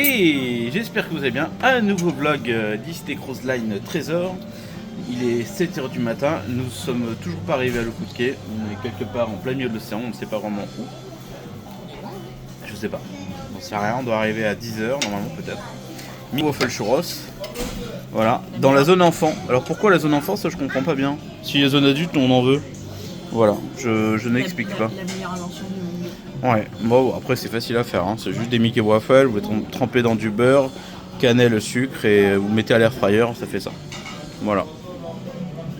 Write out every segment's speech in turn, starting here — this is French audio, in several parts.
Et j'espère que vous allez bien. Un nouveau vlog d'East Cross Line Trésor. Il est 7h du matin, nous sommes toujours pas arrivés à Le Coup de Quai. On est quelque part en plein milieu de l'océan, on ne sait pas vraiment où. Je sais pas, on sait rien, on doit arriver à 10h normalement peut-être. Waffle Churros. Voilà, dans la zone enfant. Alors pourquoi la zone enfant, ça je comprends pas bien. Si la zone adulte on en veut. Voilà, je n'explique pas. La meilleure invention du monde. Ouais, bon après c'est facile à faire, hein. C'est juste des Mickey Waffles, vous les trempez dans du beurre, cannelle, sucre et vous mettez à l'air fryer, ça fait ça. Voilà.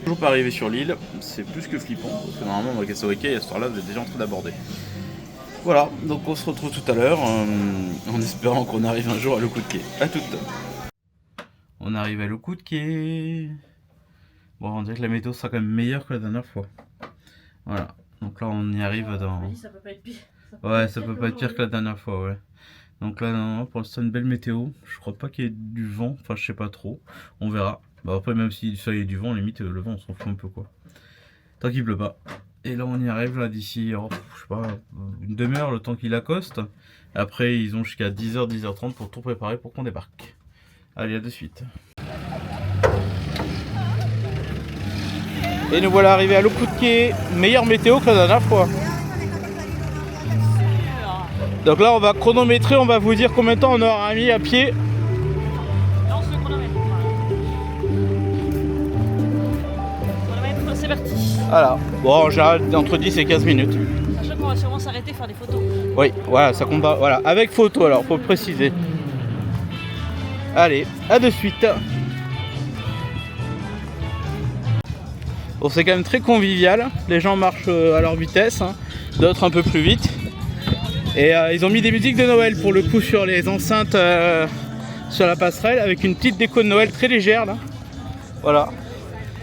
Toujours pas arrivé sur l'île, c'est plus que flippant, parce que normalement dans le Castaway Cay, à ce soir-là, vous êtes déjà en train d'aborder. Voilà, donc on se retrouve tout à l'heure, en espérant qu'on arrive un jour à Le Coup de Quai. A tout. On arrive à Le Coup de Quai. Bon, on dirait que la météo sera quand même meilleure que la dernière fois. Voilà, donc là on y arrive dans... Ça peut pas être pire. Ouais, ça peut pas être pire que la dernière fois, ouais. Donc là, non, pour l'instant, une belle météo. Je crois pas qu'il y ait du vent, enfin, je sais pas trop. On verra. Bah, après, même si ça y est du vent, limite, le vent, on s'en fout un peu, quoi. Tant qu'il pleut pas. Et là, on y arrive, là, d'ici, oh, je sais pas, une demi-heure, le temps qu'il accoste. Après, ils ont jusqu'à 10h, 10h30 pour tout préparer pour qu'on débarque. Allez, à de suite. Et nous voilà arrivés à Le Coup de Quai. Meilleure météo que la dernière fois. Donc là on va chronométrer, on va vous dire combien de temps on aura mis à pied. Lance le chronomètre. Chronomètre, c'est parti. Voilà, bon en général entre 10 et 15 minutes. Sachant qu'on va sûrement s'arrêter faire des photos. Oui, voilà, ça compte pas. Voilà, avec photo alors, faut le préciser. Allez, à de suite. Bon, c'est quand même très convivial, les gens marchent à leur vitesse, hein. D'autres un peu plus vite. Et ils ont mis des musiques de Noël pour le coup sur les enceintes sur la passerelle avec une petite déco de Noël très légère là. Voilà.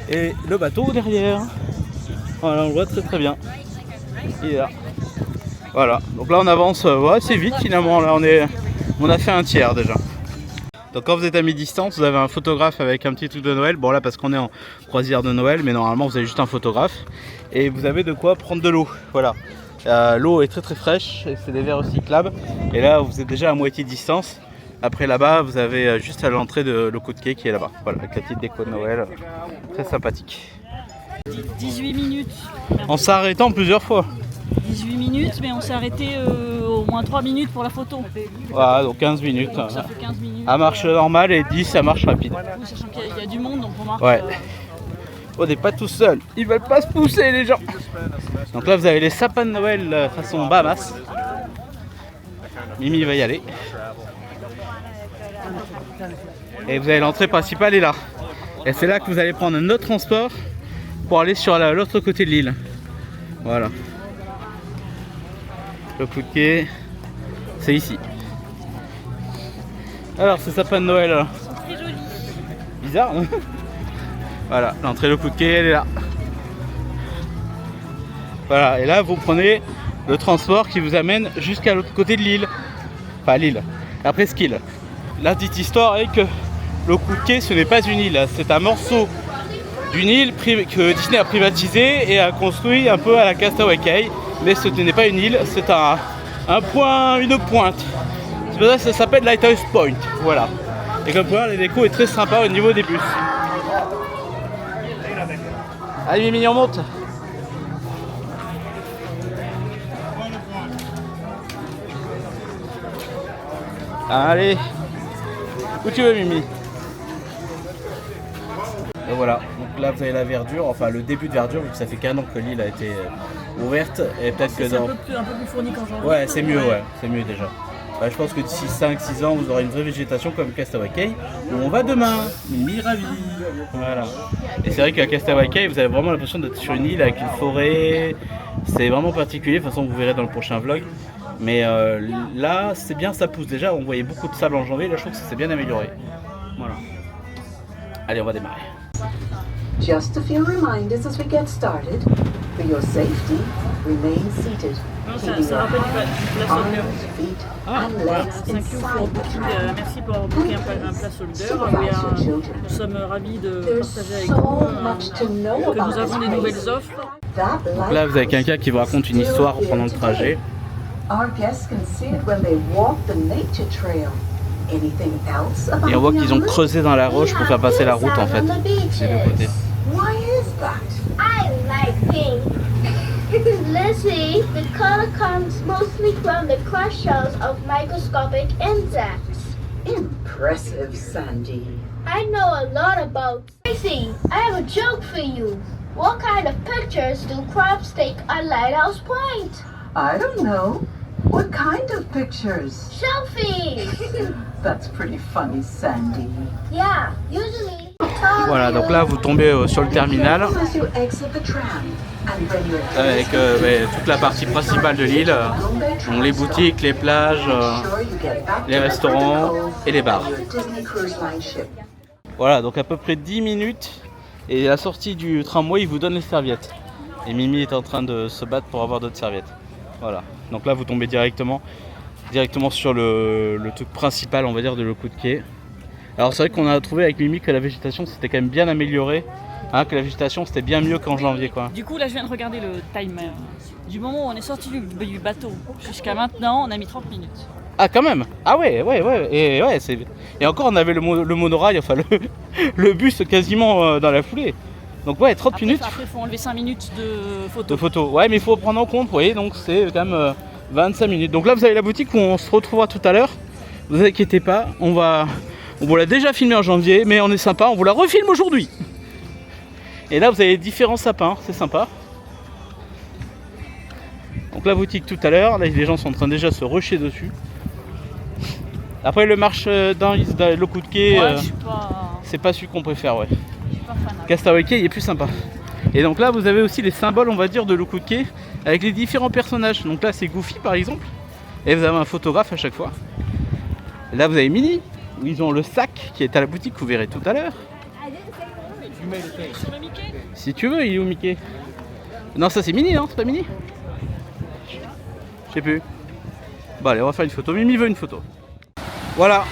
Et le bateau derrière. Voilà, on le voit très très bien. Il est là. Voilà. Donc là on avance assez vite finalement. Là on a fait un tiers déjà. Donc quand vous êtes à mi-distance, vous avez un photographe avec un petit truc de Noël. Bon là parce qu'on est en croisière de Noël, mais normalement vous avez juste un photographe. Et vous avez de quoi prendre de l'eau. Voilà. L'eau est très très fraîche et c'est des verres recyclables. Et là vous êtes déjà à moitié de distance. Après là-bas vous avez juste à l'entrée de Le Coup de Quai qui est là-bas. Voilà, avec la petite déco de Noël. Très sympathique. 18 minutes. En s'arrêtant plusieurs fois. 18 minutes, mais on s'est arrêté au moins 3 minutes pour la photo. Voilà, donc 15 minutes. Donc ça fait 15 minutes. À marche normale et 10 à marche rapide. Oui, sachant qu'il y a du monde, donc on marche. Ouais. On n'est pas tout seul. Ils veulent pas se pousser les gens. Donc là vous avez les sapins de Noël façon Bahamas. Mimi va y aller. Et vous avez l'entrée principale est là. Et c'est là que vous allez prendre un autre transport pour aller sur l'autre côté de l'île. Voilà. Le Coup de Quai, c'est ici. Alors ce sapin de Noël là. Ils sont très jolis. Bizarre non? Voilà, l'entrée Le Coup de Quai elle est là. Voilà, et là vous prenez le transport qui vous amène jusqu'à l'autre côté de l'île. Enfin l'île, la presqu'île. La petite histoire est que Le Coup de Quai ce n'est pas une île, c'est un morceau d'une île que Disney a privatisé et a construit un peu à la Castaway Cay. Mais ce n'est pas une île, c'est un point, une pointe. C'est pour ça que ça s'appelle Lighthouse Point, voilà. Et comme vous voyez, la déco est très sympa au niveau des bus. Allez Mimi, on monte. Allez. Où tu veux Mimi? Et voilà, donc là vous avez la verdure, enfin le début de verdure, vu que ça fait qu'un an que l'île a été ouverte. Et peut-être que C'est dans... un peu plus fourni qu'en janvier. Ouais, c'est mieux, ouais, c'est mieux déjà. Bah, je pense que d'ici 5-6 ans, vous aurez une vraie végétation comme Castaway Cay, où on va demain. Mimi ravie. Voilà. Et c'est vrai qu'à Castaway Cay, vous avez vraiment l'impression d'être sur une île avec une forêt. C'est vraiment particulier, de toute façon vous verrez dans le prochain vlog. Mais là, c'est bien, ça pousse déjà. On voyait beaucoup de sable en janvier, là je trouve que ça s'est bien amélioré. Voilà. Allez, on va démarrer. Just a few reminders as we get started. For your safety, remain seated. Non, Keeping ça your rappelle hands, du place Holder. arms, feet, Ah, and voilà, legs thank you for inside the booking, cabin. merci pour avoir booké un place Holder. Nous sommes ravis de There's partager avec so vous much to know que about nous avons des this nouvelles place. offres. That Donc là, vous avez quelqu'un qui vous raconte une histoire pendant le trajet. Our guests can see it when they walk the nature trail. Anything else about Et on voit the qu'ils ont island? creusé dans la roche pour faire passer la route en fait. C'est le côté. Why is that? I like pink. Lizzie, the color comes mostly from the crushed shells of microscopic insects. Impressive, Sandy. I know a lot about. Tracy, I have a joke for you. What kind of pictures do crabs take at Lighthouse Point? I don't know. What kind of pictures? Selfies! That's pretty funny, Sandy. Yeah, usually. Voilà, donc là vous tombez sur le terminal As you exit the tram, and when you're avec toute la partie principale de l'île, donc les boutiques, les plages, sure you get back les to restaurants Cove et les bars. on your Disney Cruise Line ship. Voilà, donc à peu près 10 minutes et à la sortie du tramway il vous donne les serviettes. Et Mimi est en train de se battre pour avoir d'autres serviettes. Voilà, donc là vous tombez directement sur le truc principal on va dire de le coup de quai. Alors c'est vrai qu'on a trouvé avec Mimi que la végétation s'était quand même bien améliorée, hein, que la végétation c'était bien mieux qu'en janvier quoi. Du coup, là, je viens de regarder le timer. Du moment où on est sorti du bateau jusqu'à maintenant, on a mis 30 minutes. Ah quand même. Ah ouais. Et encore on avait le monorail, enfin le bus quasiment dans la foulée. Donc ouais, 30 minutes Après, il faut enlever 5 minutes de de photos. photos. Ouais, mais il faut prendre en compte, vous voyez, donc c'est quand même 25 minutes. Donc là vous avez la boutique où on se retrouvera tout à l'heure. Ne vous inquiétez pas, on vous l'a déjà filmé en janvier, mais on est sympa, on vous la refilme aujourd'hui. Et là vous avez différents sapins, c'est sympa. Donc la boutique tout à l'heure, là les gens sont en train déjà de se rusher dessus. Après le marche dans le coup de quai, Ouais, je suis pas c'est pas celui qu'on préfère, ouais. fan. Castaway Cay il est plus sympa. Et donc là vous avez aussi les symboles on va dire de le coup de quai avec les différents personnages. Donc là c'est Goofy par exemple. Et vous avez un photographe à chaque fois. Et là vous avez Minnie, où ils ont le sac qui est à la boutique, vous verrez tout à l'heure. Sur le Mickey. Si tu veux, il est où Mickey? Non ça c'est Minnie, non? C'est pas Minnie? Je sais plus. Bon allez on va faire une photo, Mimi veut une photo. Voilà,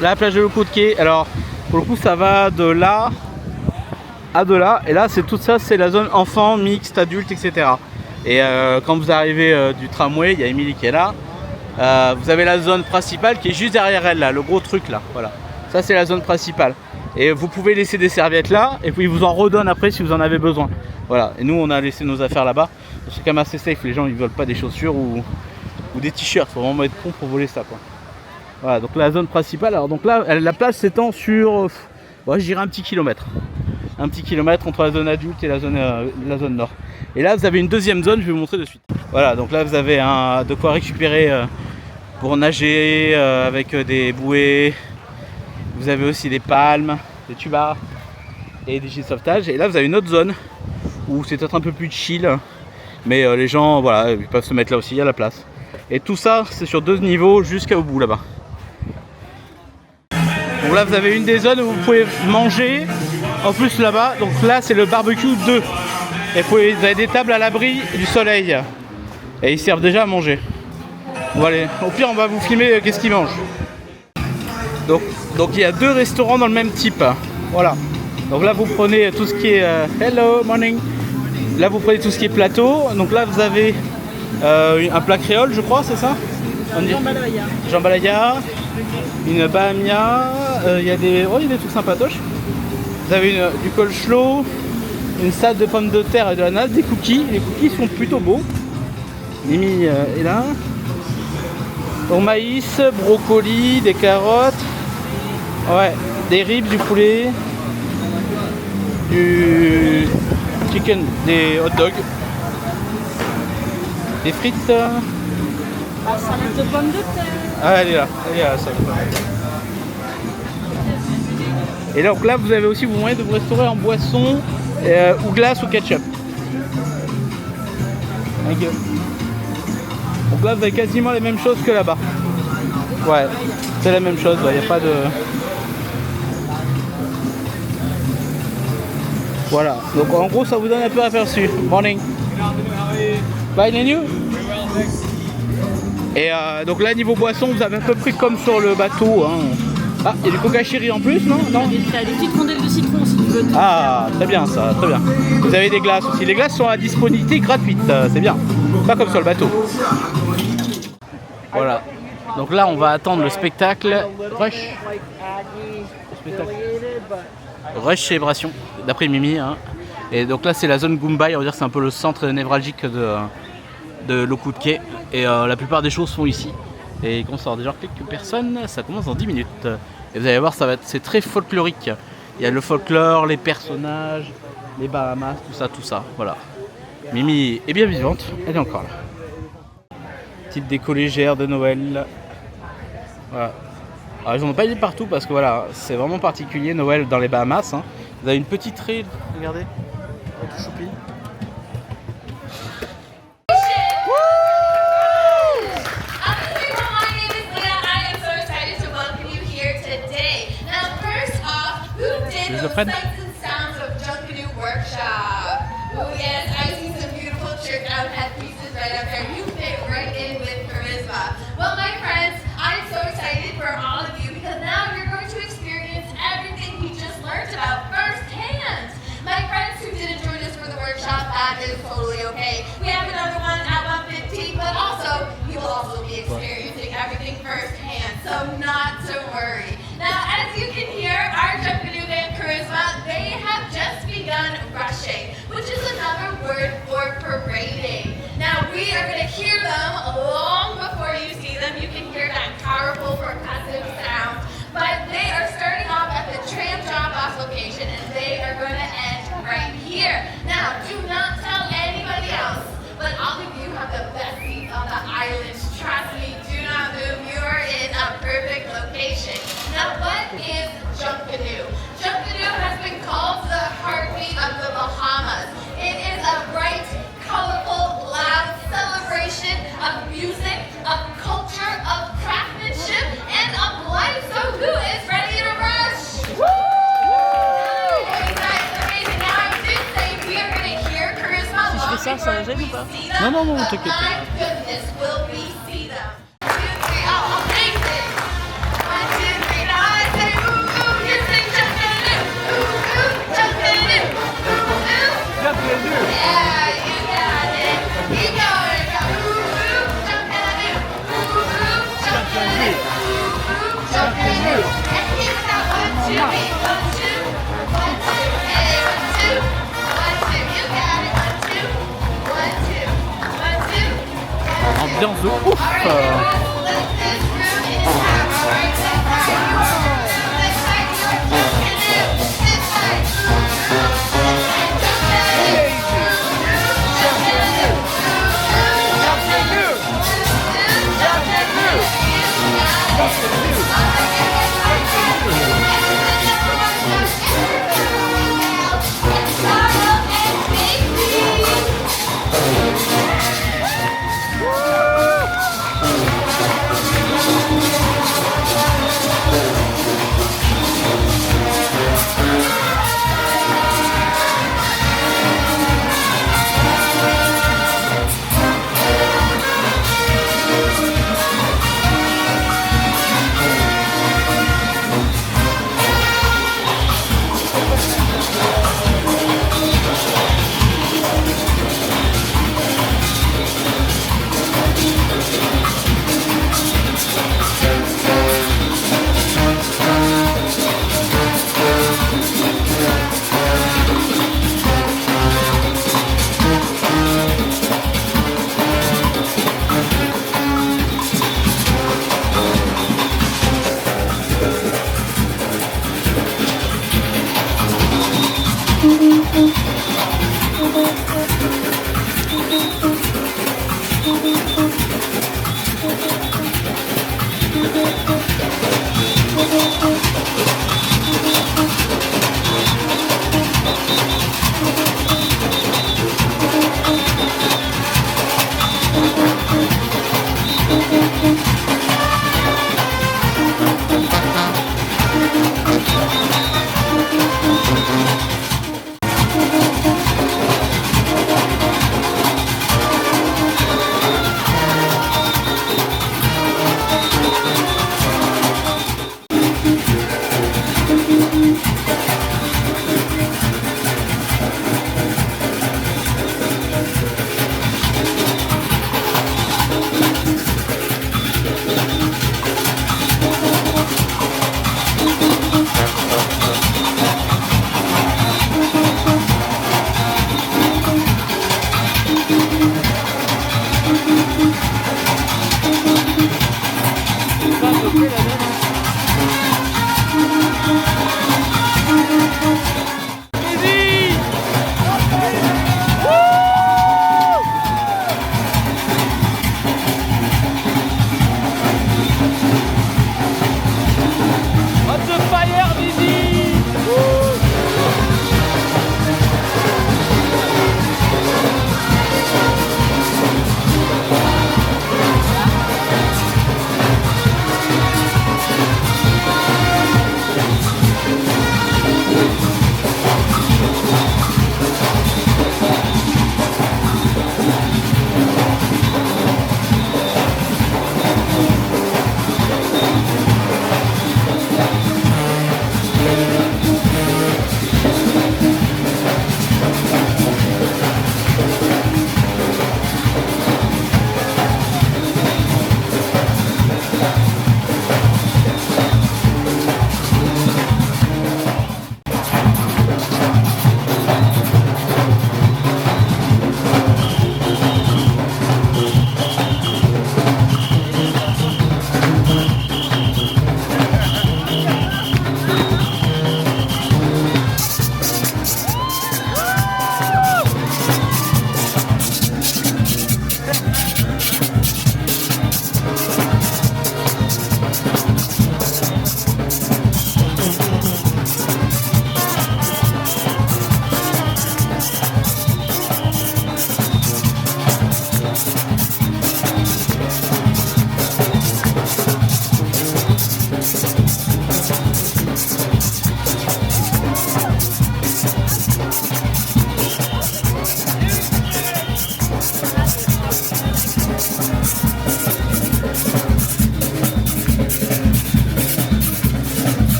la plage de le coup de quai. Alors pour le coup ça va de là à de là. Et là c'est tout ça, c'est la zone enfant, mixte, adulte, etc. Et quand vous arrivez du tramway, il y a Émilie qui est là. Vous avez la zone principale qui est juste derrière elle là, le gros truc là. Voilà, ça c'est la zone principale. Et vous pouvez laisser des serviettes là, et puis ils vous en redonnent après si vous en avez besoin. Voilà, et nous on a laissé nos affaires là-bas. C'est quand même assez safe, les gens ils veulent pas des chaussures ou des t-shirts, faut vraiment être con pour voler ça quoi. Voilà, donc la zone principale, alors donc là la plage s'étend sur, je dirais un petit kilomètre. Un petit kilomètre entre la zone adulte et la zone nord. Et là vous avez une deuxième zone, je vais vous montrer de suite. Voilà, donc là vous avez de quoi récupérer pour nager avec des bouées. Vous avez aussi des palmes, des tubas et des gilets de sauvetage. Et là vous avez une autre zone où c'est peut-être un peu plus chill. Mais les gens, voilà, ils peuvent se mettre là aussi, il y a la place. Et tout ça, c'est sur 2 niveaux jusqu'au bout là-bas. Donc là vous avez une des zones où vous pouvez manger. En plus là-bas, donc là c'est le barbecue 2. Et vous avez des tables à l'abri du soleil. Et ils servent déjà à manger. Bon allez, au pire on va vous filmer qu'est-ce qu'ils mangent. Donc il y a 2 restaurants dans le même type. Voilà. Donc là vous prenez tout ce qui est hello morning. Là vous prenez tout ce qui est plateau. Donc là vous avez un plat créole je crois, c'est ça? Jambalaya. Jambalaya, une bahamia, il y a des trucs sympatoches. Vous avez du coleslaw, une salade de pommes de terre et de l'ananas, des cookies. Les cookies sont plutôt beaux. Mimi est là. Au maïs, brocoli, des carottes, ouais, des ribs, du poulet, du chicken, des hot dogs, des frites. La salade de pommes de terre. Ah, elle est là, la salade. Et donc là, vous avez aussi vous moyen de vous restaurer en boisson ou glace ou ketchup. Thank you. Donc là, vous avez quasiment les mêmes choses que là-bas. Ouais, c'est la même chose, il n'y a pas de... Voilà, donc en gros, ça vous donne un peu aperçu. Morning. Bye, and you? Et donc là, niveau boisson, vous avez à peu près comme sur le bateau. Hein. Ah, il y a du coca chéri en plus, non? Non. T'as des petites rondelles de citron si tu veux. Ah, très bien ça, très bien. Vous avez des glaces aussi. Les glaces sont à disponibilité gratuite, c'est bien. Pas comme sur le bateau. Voilà. Donc là, on va attendre le spectacle Rush. Spectacle Rush Célébration, d'après Mimi. Hein. Et donc là, c'est la zone Goombay. On va dire que c'est un peu le centre névralgique de l'Eau-Coups de Quai. Et la plupart des choses sont ici. Et il commence à y avoir déjà quelques personnes. Ça commence dans 10 minutes. Et vous allez voir, c'est très folklorique. Il y a le folklore, les personnages, les Bahamas, tout ça. Voilà. Mimi est bien vivante. Elle est encore là. Petite déco légère de Noël. Voilà. Alors ils n'en ont pas mis partout parce que voilà, c'est vraiment particulier Noël dans les Bahamas. Hein. Vous avez une petite raie, regardez. Tout choupi. Je le prenne. Well, my friends, I'm so excited for all of you because now you're going to experience everything we just learned about firsthand. My friends who didn't join us for the workshop, that is totally okay. We have another one at 1:15, but also you will also be experiencing everything firsthand, so not to worry. Now, as you can hear, our Junkanoo band Charisma, they have just begun rushing, which is another word for parading. Now, we are going to hear them long before you see them. You can hear that powerful percussive sound. But they are starting off at the tram drop-off location, and they are going to end right here. Now, do not tell anybody else, but all of you have the best seats on the island. Trust me, do not move. You are in a perfect location. Now, what is Junkanoo? Junkanoo has been called the heartbeat of the Bahamas. It is a bright, colorful, loud celebration of music, of culture, of craftsmanship, and of life. So who is ready to rush? Woo! That's amazing. Now I did say we are going to hear Charisma long before we see them. Non, But t'inquiète. my goodness, will we see them? 1, 2, 3, oh, amazing. 1, 2, 3, now I say ooh, ooh, you sing Junkanoo. Ooh, ooh, Junkanoo. Ooh, ooh. Yeah, you got it. Keep going. Go. Ooh, ooh, Junkanoo. Ooh, ooh, Junkanoo. Ooh, ooh, Junkanoo. And keep it up. 1, 2, 3, 1, 2. 1, 2, hey, 1, 2. 1, 2, you got it. 1, 2. 1, 2. 1, 2. 1, 2. Ambiance de ouf. All right, everyone, let this room is time. All right, this side yours. This side yours. Junkanoo. This side.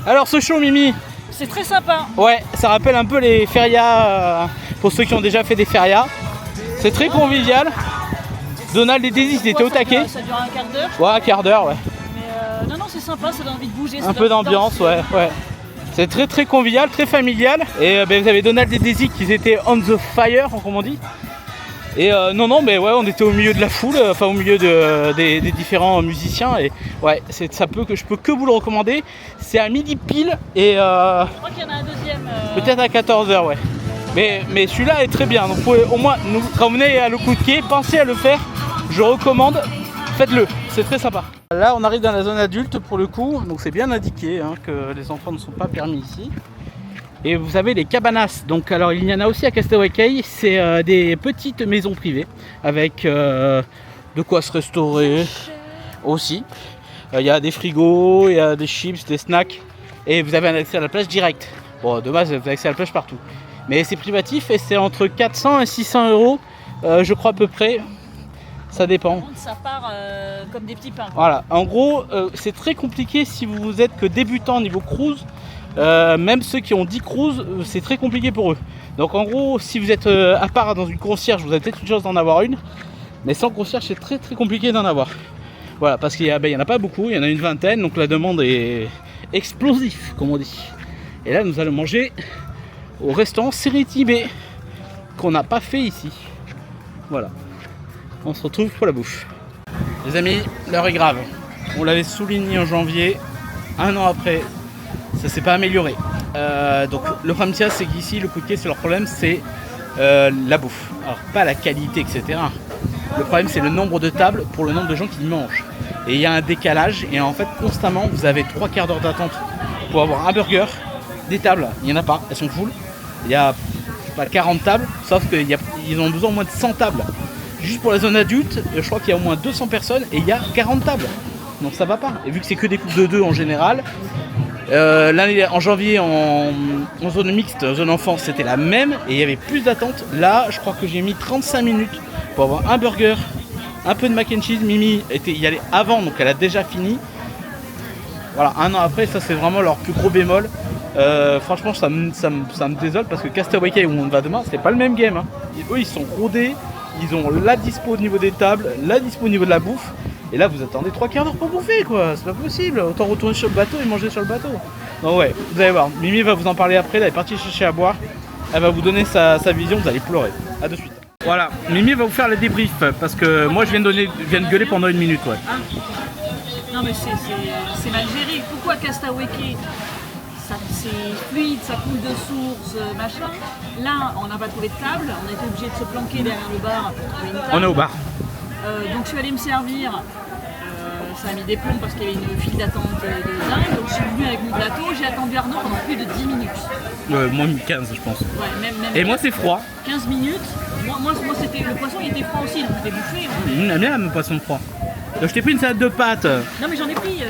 Alors ce show, Mimi, C'est très sympa. ouais, ça rappelle un peu les férias pour ceux qui ont déjà fait des férias. C'est très convivial. Donald et Daisy, ils étaient au taquet. Ça dure un quart d'heure. Ouais, un quart d'heure, ouais. Mais non, c'est sympa, ça donne envie de bouger. Un peu d'ambiance, ouais, ouais. C'est très très convivial, très familial. Et vous avez Donald et Daisy qui étaient on the fire, comme on dit. Et non, mais ouais, on était au milieu de la foule, enfin au milieu des différents musiciens. Et ouais, je peux que vous le recommander. C'est à midi pile et Je crois qu'il y en a un deuxième. peut-être à 14h, ouais. Mais celui-là est très bien. Donc vous pouvez au moins, quand vous venez à le coup de pied, pensez à le faire. Je recommande, faites-le, c'est très sympa. Là, on arrive dans la zone adulte pour le coup, donc c'est bien indiqué hein, que les enfants ne sont pas permis ici. Et vous avez les cabanas, donc alors il y en a aussi à Castaway Cay, c'est des petites maisons privées avec de quoi se restaurer aussi. Il y a des frigos, il y a des chips, des snacks et vous avez un accès à la plage direct. Bon, de base, vous avez accès à la plage partout. Mais c'est privatif et c'est entre 400 et 600 euros, je crois à peu près. Ça dépend. Ça part comme des petits pains. Voilà, en gros, c'est très compliqué si vous êtes que débutant au niveau cruise. Même ceux qui ont 10 cruises, c'est très compliqué pour eux. Donc en gros, si vous êtes à part dans une concierge, vous avez peut-être une chance d'en avoir une. Mais sans concierge, c'est très très compliqué d'en avoir. Voilà, parce qu'il y en a pas beaucoup, il y en a une vingtaine, donc la demande est explosive, comme on dit. Et là, nous allons manger au restaurant Serenity Bay, qu'on n'a pas fait ici. Voilà. On se retrouve pour la bouffe. Les amis, l'heure est grave. On l'avait souligné en janvier. Un an après, ça s'est pas amélioré. Donc le problème c'est qu'ici, le coup de pied, c'est leur problème, c'est la bouffe. Alors pas la qualité, etc. Le problème c'est le nombre de tables pour le nombre de gens qui y mangent. Et il y a un décalage et en fait constamment vous avez 3 quarts d'heure d'attente pour avoir un burger. Des tables, il n'y en a pas, elles sont full. Il y a pas 40 tables, sauf qu'ils ont besoin au moins de 100 tables. Juste pour la zone adulte, je crois qu'il y a au moins 200 personnes et il y a 40 tables. Donc ça va pas. Et vu que c'est que des coupes de 2 en général, en janvier en zone mixte, zone enfant, c'était la même et il y avait plus d'attente. Là, je crois que j'ai mis 35 minutes pour avoir un burger, un peu de mac and cheese. Mimi y allait avant, donc elle a déjà fini. Voilà, un an après, ça c'est vraiment leur plus gros bémol. Franchement, ça me désole parce que Castaway Cay où on va demain, c'est pas le même game. Hein. Eux, ils sont rodés. Ils ont la dispo au niveau des tables, la dispo au niveau de la bouffe. Et là, vous attendez 3 quarts d'heure pour bouffer, quoi. C'est pas possible. Autant retourner sur le bateau et manger sur le bateau. Donc ouais, vous allez voir. Mimi va vous en parler après. Elle est partie chercher à boire. Elle va vous donner sa vision. Vous allez pleurer. A de suite. Voilà. Mimi va vous faire le débrief parce que moi, je viens de gueuler pendant 1 minute, ouais. Ah. Non mais c'est mal géré. Pourquoi Castaway Cay c'est fluide, ça coule de source, machin. Là, on n'a pas trouvé de table, on a été obligé de se planquer derrière le bar pour trouver une table. On est au bar. Donc je suis allée me servir, ça a mis des plombs parce qu'il y avait une file d'attente de dingue. Donc je suis venue avec mon plateau, j'ai attendu Arnaud pendant plus de 10 minutes. Moins 15 je pense. Ouais, même et moi c'est froid. 15 minutes. Moi c'était, le poisson il était froid aussi, donc c'était bouffé. On aime bien le poisson froid. Je t'ai pris une salade de pâtes. Non mais j'en ai pris.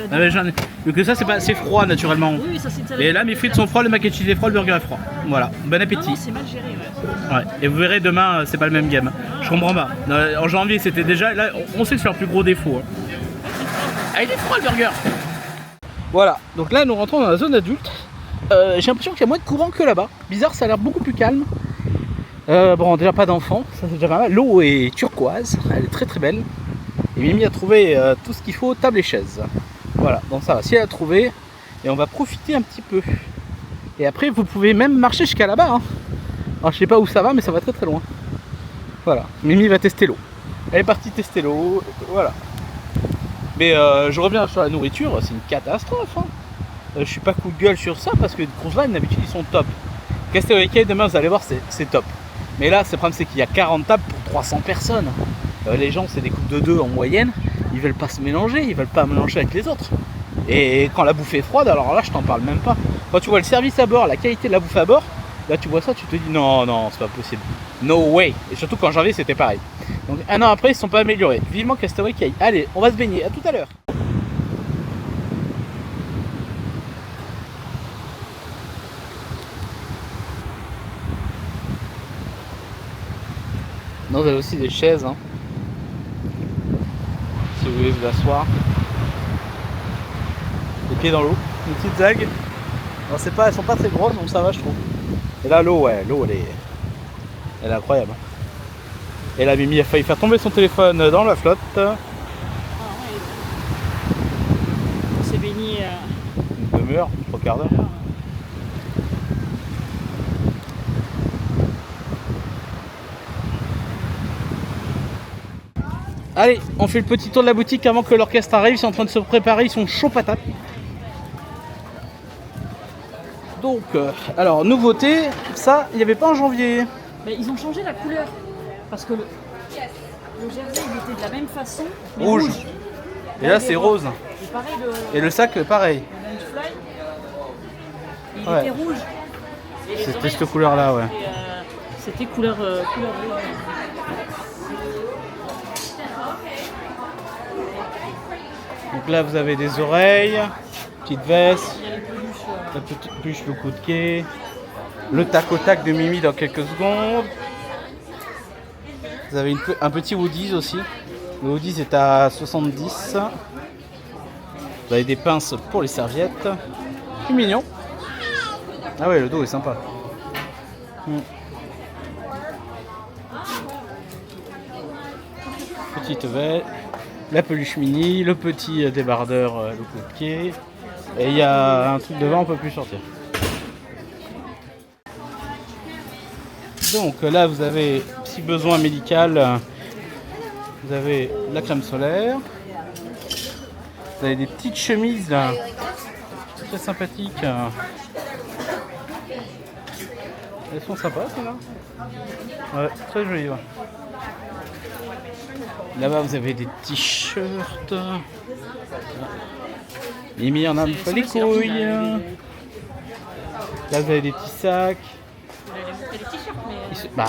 Donc ça c'est froid naturellement. Oui, ça c'est une salade. Et là mes frites sont froides, le mac and cheese est froid, le burger est froid. Voilà, bon appétit. Non, c'est mal géré. Ouais. Et vous verrez demain c'est pas le même game. Je comprends pas. En janvier c'était déjà, là on sait que c'est leur plus gros défaut. Ah il est froid le burger. Voilà, donc là nous rentrons dans la zone adulte. J'ai l'impression qu'il y a moins de courant que là-bas. Bizarre, ça a l'air beaucoup plus calme. Bon déjà pas d'enfants, ça c'est déjà pas mal. L'eau est turquoise, elle est très très belle. Et Mimi a trouvé tout ce qu'il faut, table et chaise. Voilà, donc ça va, si elle a trouvé, et on va profiter un petit peu. Et après, vous pouvez même marcher jusqu'à là-bas. Hein. Alors, je sais pas où ça va, mais ça va très très loin. Voilà, Mimi va tester l'eau. Elle est partie tester l'eau, voilà. Mais je reviens sur la nourriture, c'est une catastrophe. Hein. Je suis pas coup de gueule sur ça, parce que les cruise lines, d'habitude, ils sont top. Castaway Cay, demain, vous allez voir, c'est top. Mais là, le problème, c'est qu'il y a 40 tables pour 300 personnes. Les gens, c'est des coupes de 2 en moyenne, ils veulent pas se mélanger, ils veulent pas mélanger avec les autres. Et quand la bouffe est froide, alors là, je t'en parle même pas. Quand tu vois le service à bord, la qualité de la bouffe à bord, là tu vois ça, tu te dis non, c'est pas possible. No way. Et surtout qu'en janvier, c'était pareil. Donc un an après, ils se sont pas améliorés. Vivement Castaway Cay. Allez, on va se baigner. À tout à l'heure. Non, vous avez aussi des chaises. Hein. Si vous voulez vous asseoir. Les pieds dans l'eau. Une petite zague. Alors, c'est pas, elles sont pas très grosses, donc ça va, je trouve. Et là, l'eau, ouais, l'eau, elle est incroyable. Et là, Mimi a failli faire tomber son téléphone dans la flotte. Ah, ouais. On s'est baigné Une demi-heure, 3 quarts d'heure. Allez, on fait le petit tour de la boutique avant que l'orchestre arrive. Ils sont en train de se préparer, ils sont chauds patates. Donc, alors, nouveauté, ça, il n'y avait pas en janvier. Mais ils ont changé la couleur. Parce que le jersey, il était de la même façon, mais Rouge. rouge. Et là, c'est rose. Et pareil, Et le sac, pareil. le Fly, il Ouais. était rouge. Et les C'était oreilles, cette couleur-là, ouais. c'était couleur rouge. Donc là, vous avez des oreilles, petite veste, Il y a les peluches. la petite bûche, le coup de quai, le tac au tac de Mimi dans quelques secondes. Vous avez un petit Woodies aussi. Le Woodies est à 70. Vous avez des pinces pour les serviettes. C'est mignon. Ah ouais, le dos est sympa. Petite veste, la peluche mini, le petit débardeur, le coup de pied. Et il y a un truc devant, on peut plus sortir. Donc là, vous avez, si besoin médical, vous avez la crème solaire. Vous avez des petites chemises là, très sympathiques. Elles sont sympas, celles-là. Ouais, très jolies. Ouais. Là-bas, vous avez des t-shirts. Mimi en a un peu les couilles. Là, vous avez des petits sacs. Bah,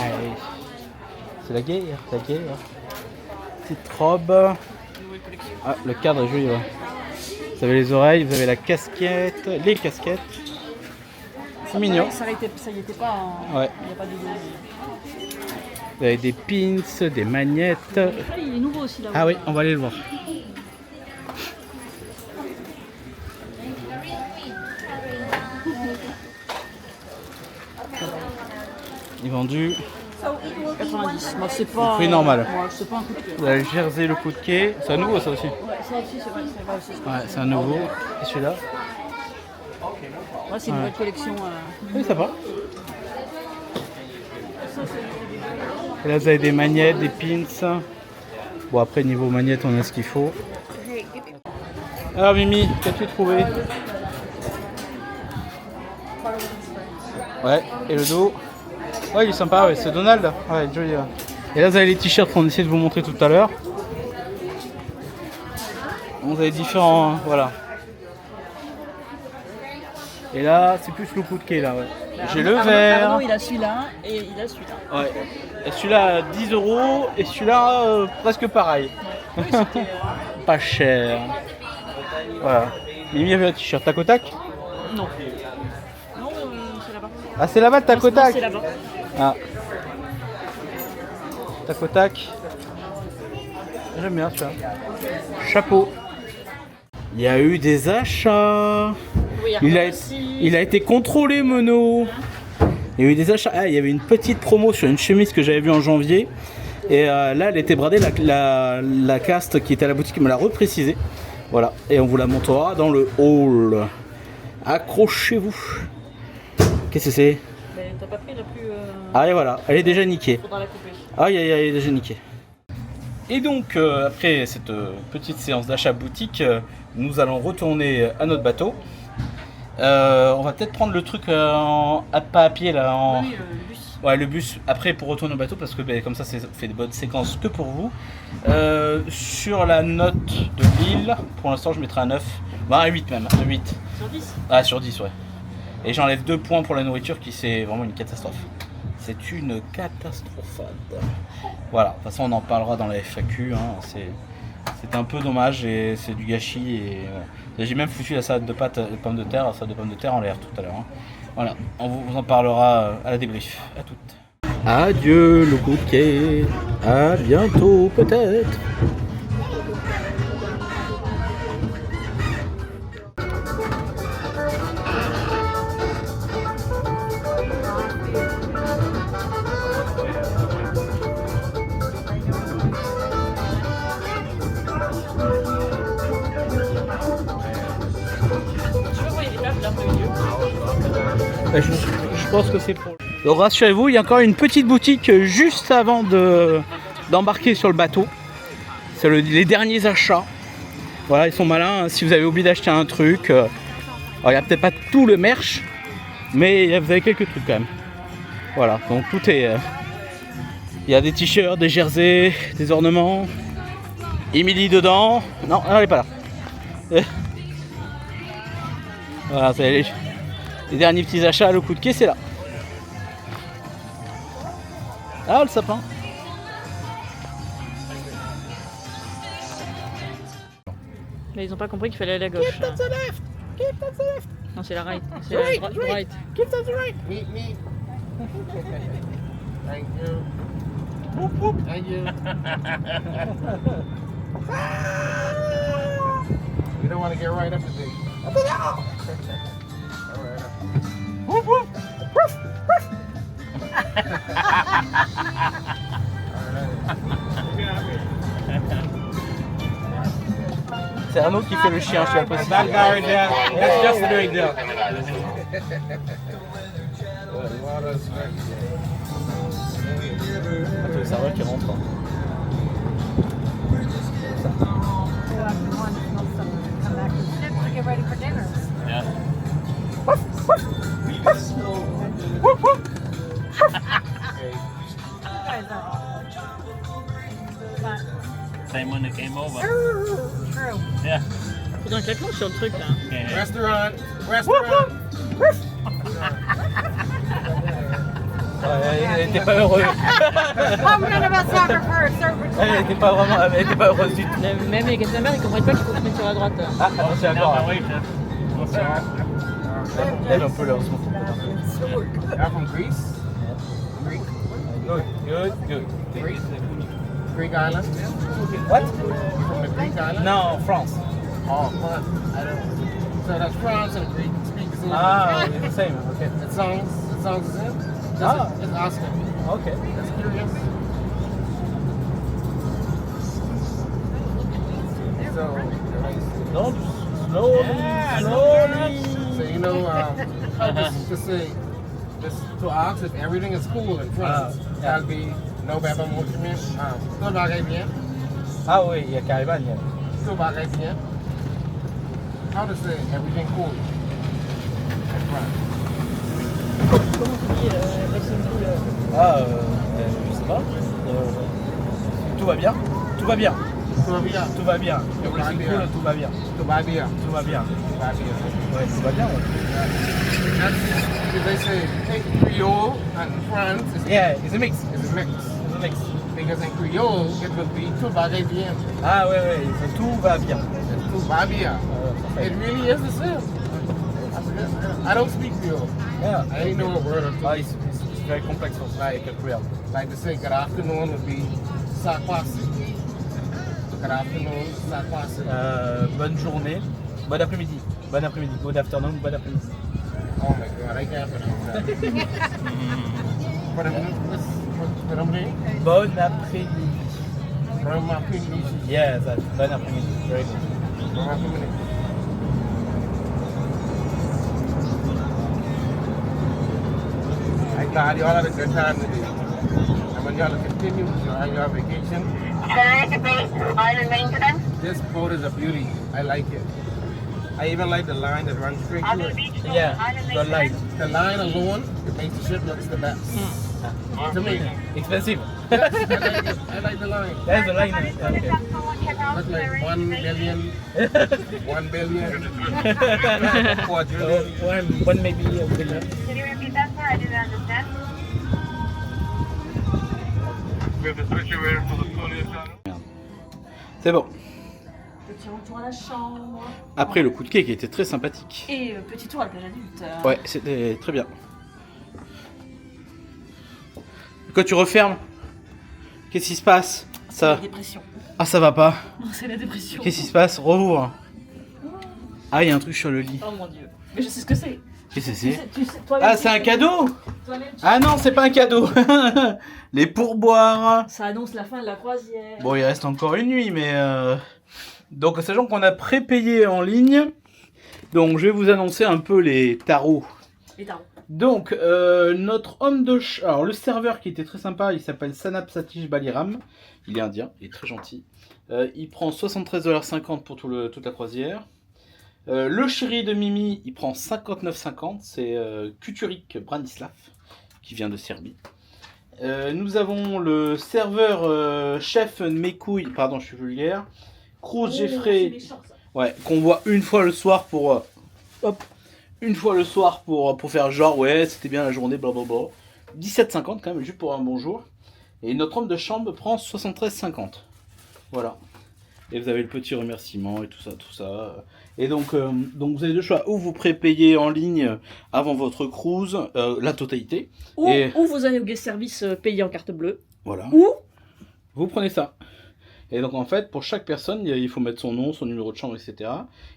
c'est la guerre, Petite robe. Ah, le cadre est joli. Ouais. Vous avez les oreilles, vous avez la casquette, les casquettes. C'est mignon. Ça y était pas. Ouais. Il n'y a pas de. Vous avez des pins, des magnettes. Il est nouveau aussi là. Ah oui, on va aller le voir. Il est vendu 90. Moi, c'est pas. prix normal. Moi, c'est pas un coup de cœur. Vous avez le jersey, le coup de quai. C'est un nouveau ça aussi. Ouais, ça aussi, c'est vrai. C'est vrai aussi. Ouais, c'est un nouveau. Et celui-là. Ouais, c'est une nouvelle collection. Oui, ça va. Et là, vous avez des magnettes, des pins. Bon, après, niveau magnettes, on a ce qu'il faut. Alors, Mimi, qu'as-tu trouvé? Ouais, et le dos. Ouais, il est sympa, ouais, c'est Donald. Ouais, joli. Ouais. Et là, vous avez les t-shirts qu'on essayait de vous montrer tout à l'heure. Vous avez différents. Voilà. Et là, c'est plus le coup de quai, là, ouais. J'ai le vert. Arnaud, il a celui-là et il a celui-là. Ouais. Et celui-là à 10 € et celui-là presque pareil. Pas cher. Voilà. Mimi avait un t-shirt tac au tac. Non. Non, c'est là-bas. Ah, c'est là-bas, tac au tac. C'est là-bas. Ah. Tac au tac. J'aime bien celui-là. Chapeau. Il y a eu des achats. Oui, Il a été contrôlé, Mono. Il y a eu des achats. Ah, il y avait une petite promo sur une chemise que j'avais vue en janvier. Et là, elle était bradée. La caste qui était à la boutique me l'a reprécisé. Voilà. Et on vous la montrera dans le haul. Accrochez-vous. Qu'est-ce que c'est? Mais t'as pas pris la plus. Ah, et voilà. Elle est déjà niquée. Faudra la couper. Aïe, aïe, aïe, elle est déjà niquée. Et donc, après cette petite séance d'achat boutique, nous allons retourner à notre bateau. On va peut-être prendre le truc pas à pied là. Oui, le bus. Ouais, le bus après pour retourner au bateau parce que comme ça, c'est fait des bonnes séquences que pour vous. Sur la note de l'île, pour l'instant, je mettrai un 9. Bah, un 8 même, un 8. Sur 10. Ah, sur 10, ouais. Et j'enlève 2 points pour la nourriture qui c'est vraiment une catastrophe. C'est une catastrophe. Voilà, de toute façon, on en parlera dans la FAQ. Hein. C'est un peu dommage et c'est du gâchis. Et j'ai même foutu la salade de pâtes, de pommes de terre, la salade de pommes de terre en l'air tout à l'heure. Hein. Voilà, on vous en parlera à la débrief. À toutes. Adieu le coup de quai. À bientôt peut-être. Je pense que c'est pour... Donc rassurez-vous, il y a encore une petite boutique juste avant d'embarquer sur le bateau. C'est les derniers achats. Voilà, ils sont malins. Si vous avez oublié d'acheter un truc, alors il n'y a peut-être pas tout le merch, mais vous avez quelques trucs quand même. Voilà, donc tout est... Il y a des t-shirts, des jerseys, des ornements. Emily dedans. Non, elle n'est pas là. Voilà, c'est les derniers petits achats. Le coup de quai, c'est là. Ah, le sapin. Mais ils ont pas compris qu'il fallait aller à gauche. Keep to the left. Keep to the left. Non, c'est la right. C'est Right, la right. right. Keep to the right. Meet me. Thank you. Thank you. You don't want to get right up to date. All right. Whoop, whoop. Woof, woof. C'est Arnaud qui fait le chien, je suis pas possible. That guy right there, that's just the big deal. Attends, le serveur qui rentre. Same one that came over. Faudrait un claquement sur le truc là. Restaurant, restaurant. Elle était pas heureuse. Elle était pas vraiment, elle était pas heureuse du tout. Même les castagnaires, ils comprennent pas qu'il faut se mettre sur la droite. Ah, attention à No, toi. wait, Lève un peu là, on se moque. I'm from Greece. Greek. Good, good, good. Greek. Greek island. What? You from the Greek island? No, France. Oh, France. I don't. So that's France and Greek. Greek is in Ah, it's the same, okay. The songs is in. Ah. Just asking. Okay. That's curious. So, Don't slowly, slowly. so you know, to say, just to ask if everything is cool in France, Yeah. that'll be no baba mouvement. Tout va bien. Ah oui, il y a Caravan. Tout va bien. How to say everything cool in France? Comment tu dis everything cool Ah, je sais pas. Tout va bien. Tout va bien. Tout va bien. Tout va bien. Tout va bien. Cool, tout va bien. Tout va bien. Tout va bien. Tout va bien. Ouais, tout va bien. Ouais. That's if they say take Creole and France is Yeah, it's a mix. is a mix. It's a mix. Because in Creole it would be tout va bien. Ah ouais, ouais, tout va bien. Tout va bien. It really is the same. I don't speak Creole. Yeah. I ain't know a word or two. Ah, it's very complex also, like a Creole. Like to say good afternoon would be Sakwasi. Good afternoon, Sakwasi. Bonne journée. Bon après-midi. Bon après-midi. Good afternoon, bon après-midi. Oh my God, I can't pronounce that. But I'm doing Bon après-midi. from my opinion. Yeah, that's bon après-midi. Very good. From my opinion. I'm glad you all had a good time today. And when y'all continue on your vacation, this boat is a beauty. I like it. I even like the line that runs straight through it. Yeah, the light. The line alone, it makes the ship looks the best. To me. Expensive. Yes, I like the line. That's the line. Okay. Looks like 1 million, 1 billion, quadrillion. One maybe a billion. Can you repeat that, sir? I didn't understand. C'est bon. Petit retour à la chambre. Après le coup de quai qui était très sympathique. Et petit tour à la plage adulte. Ouais, c'était très bien. Quand tu refermes, qu'est-ce qui se passe? C'est la Ça. dépression. Ah, ça va pas. Non, c'est la dépression. Qu'est-ce qui se passe? Rouvre. Ah, il y a un truc sur le lit. Oh mon dieu. Mais je sais ce que c'est. Qu'est-ce que c'est? Tu sais, toi-même, Ah, c'est un cadeau? toi-même, tu- Ah non, c'est pas un cadeau. Les pourboires. Ça annonce la fin de la croisière. Bon, il reste encore une nuit, mais... Donc, sachant qu'on a prépayé en ligne, donc je vais vous annoncer un peu les tarots Les tarots. Donc, notre homme de... Alors, le serveur qui était très sympa, il s'appelle Sanap Satish Baliram. Il est indien, il est très gentil. Il prend 73,50$ pour toute la croisière. Le chéri de Mimi, il prend 59,50$. C'est Kuturik Branislav, qui vient de Serbie. Nous avons le serveur chef Mekouille, pardon, je suis vulgaire. Cruz Jeffrey, ouais, qu'on voit une fois le soir pour... une fois le soir pour faire genre, ouais, c'était bien la journée, blablabla. 17,50$ quand même, juste pour un bonjour. Et notre homme de chambre prend 73,50$. Voilà. Et vous avez le petit remerciement et tout ça. Et donc vous avez deux choix. Ou vous prépayez en ligne avant votre cruise la totalité. Ou vous allez au guest service payé en carte bleue. Voilà. Ou vous prenez ça. Et donc en fait, pour chaque personne, il faut mettre son nom, son numéro de chambre, etc.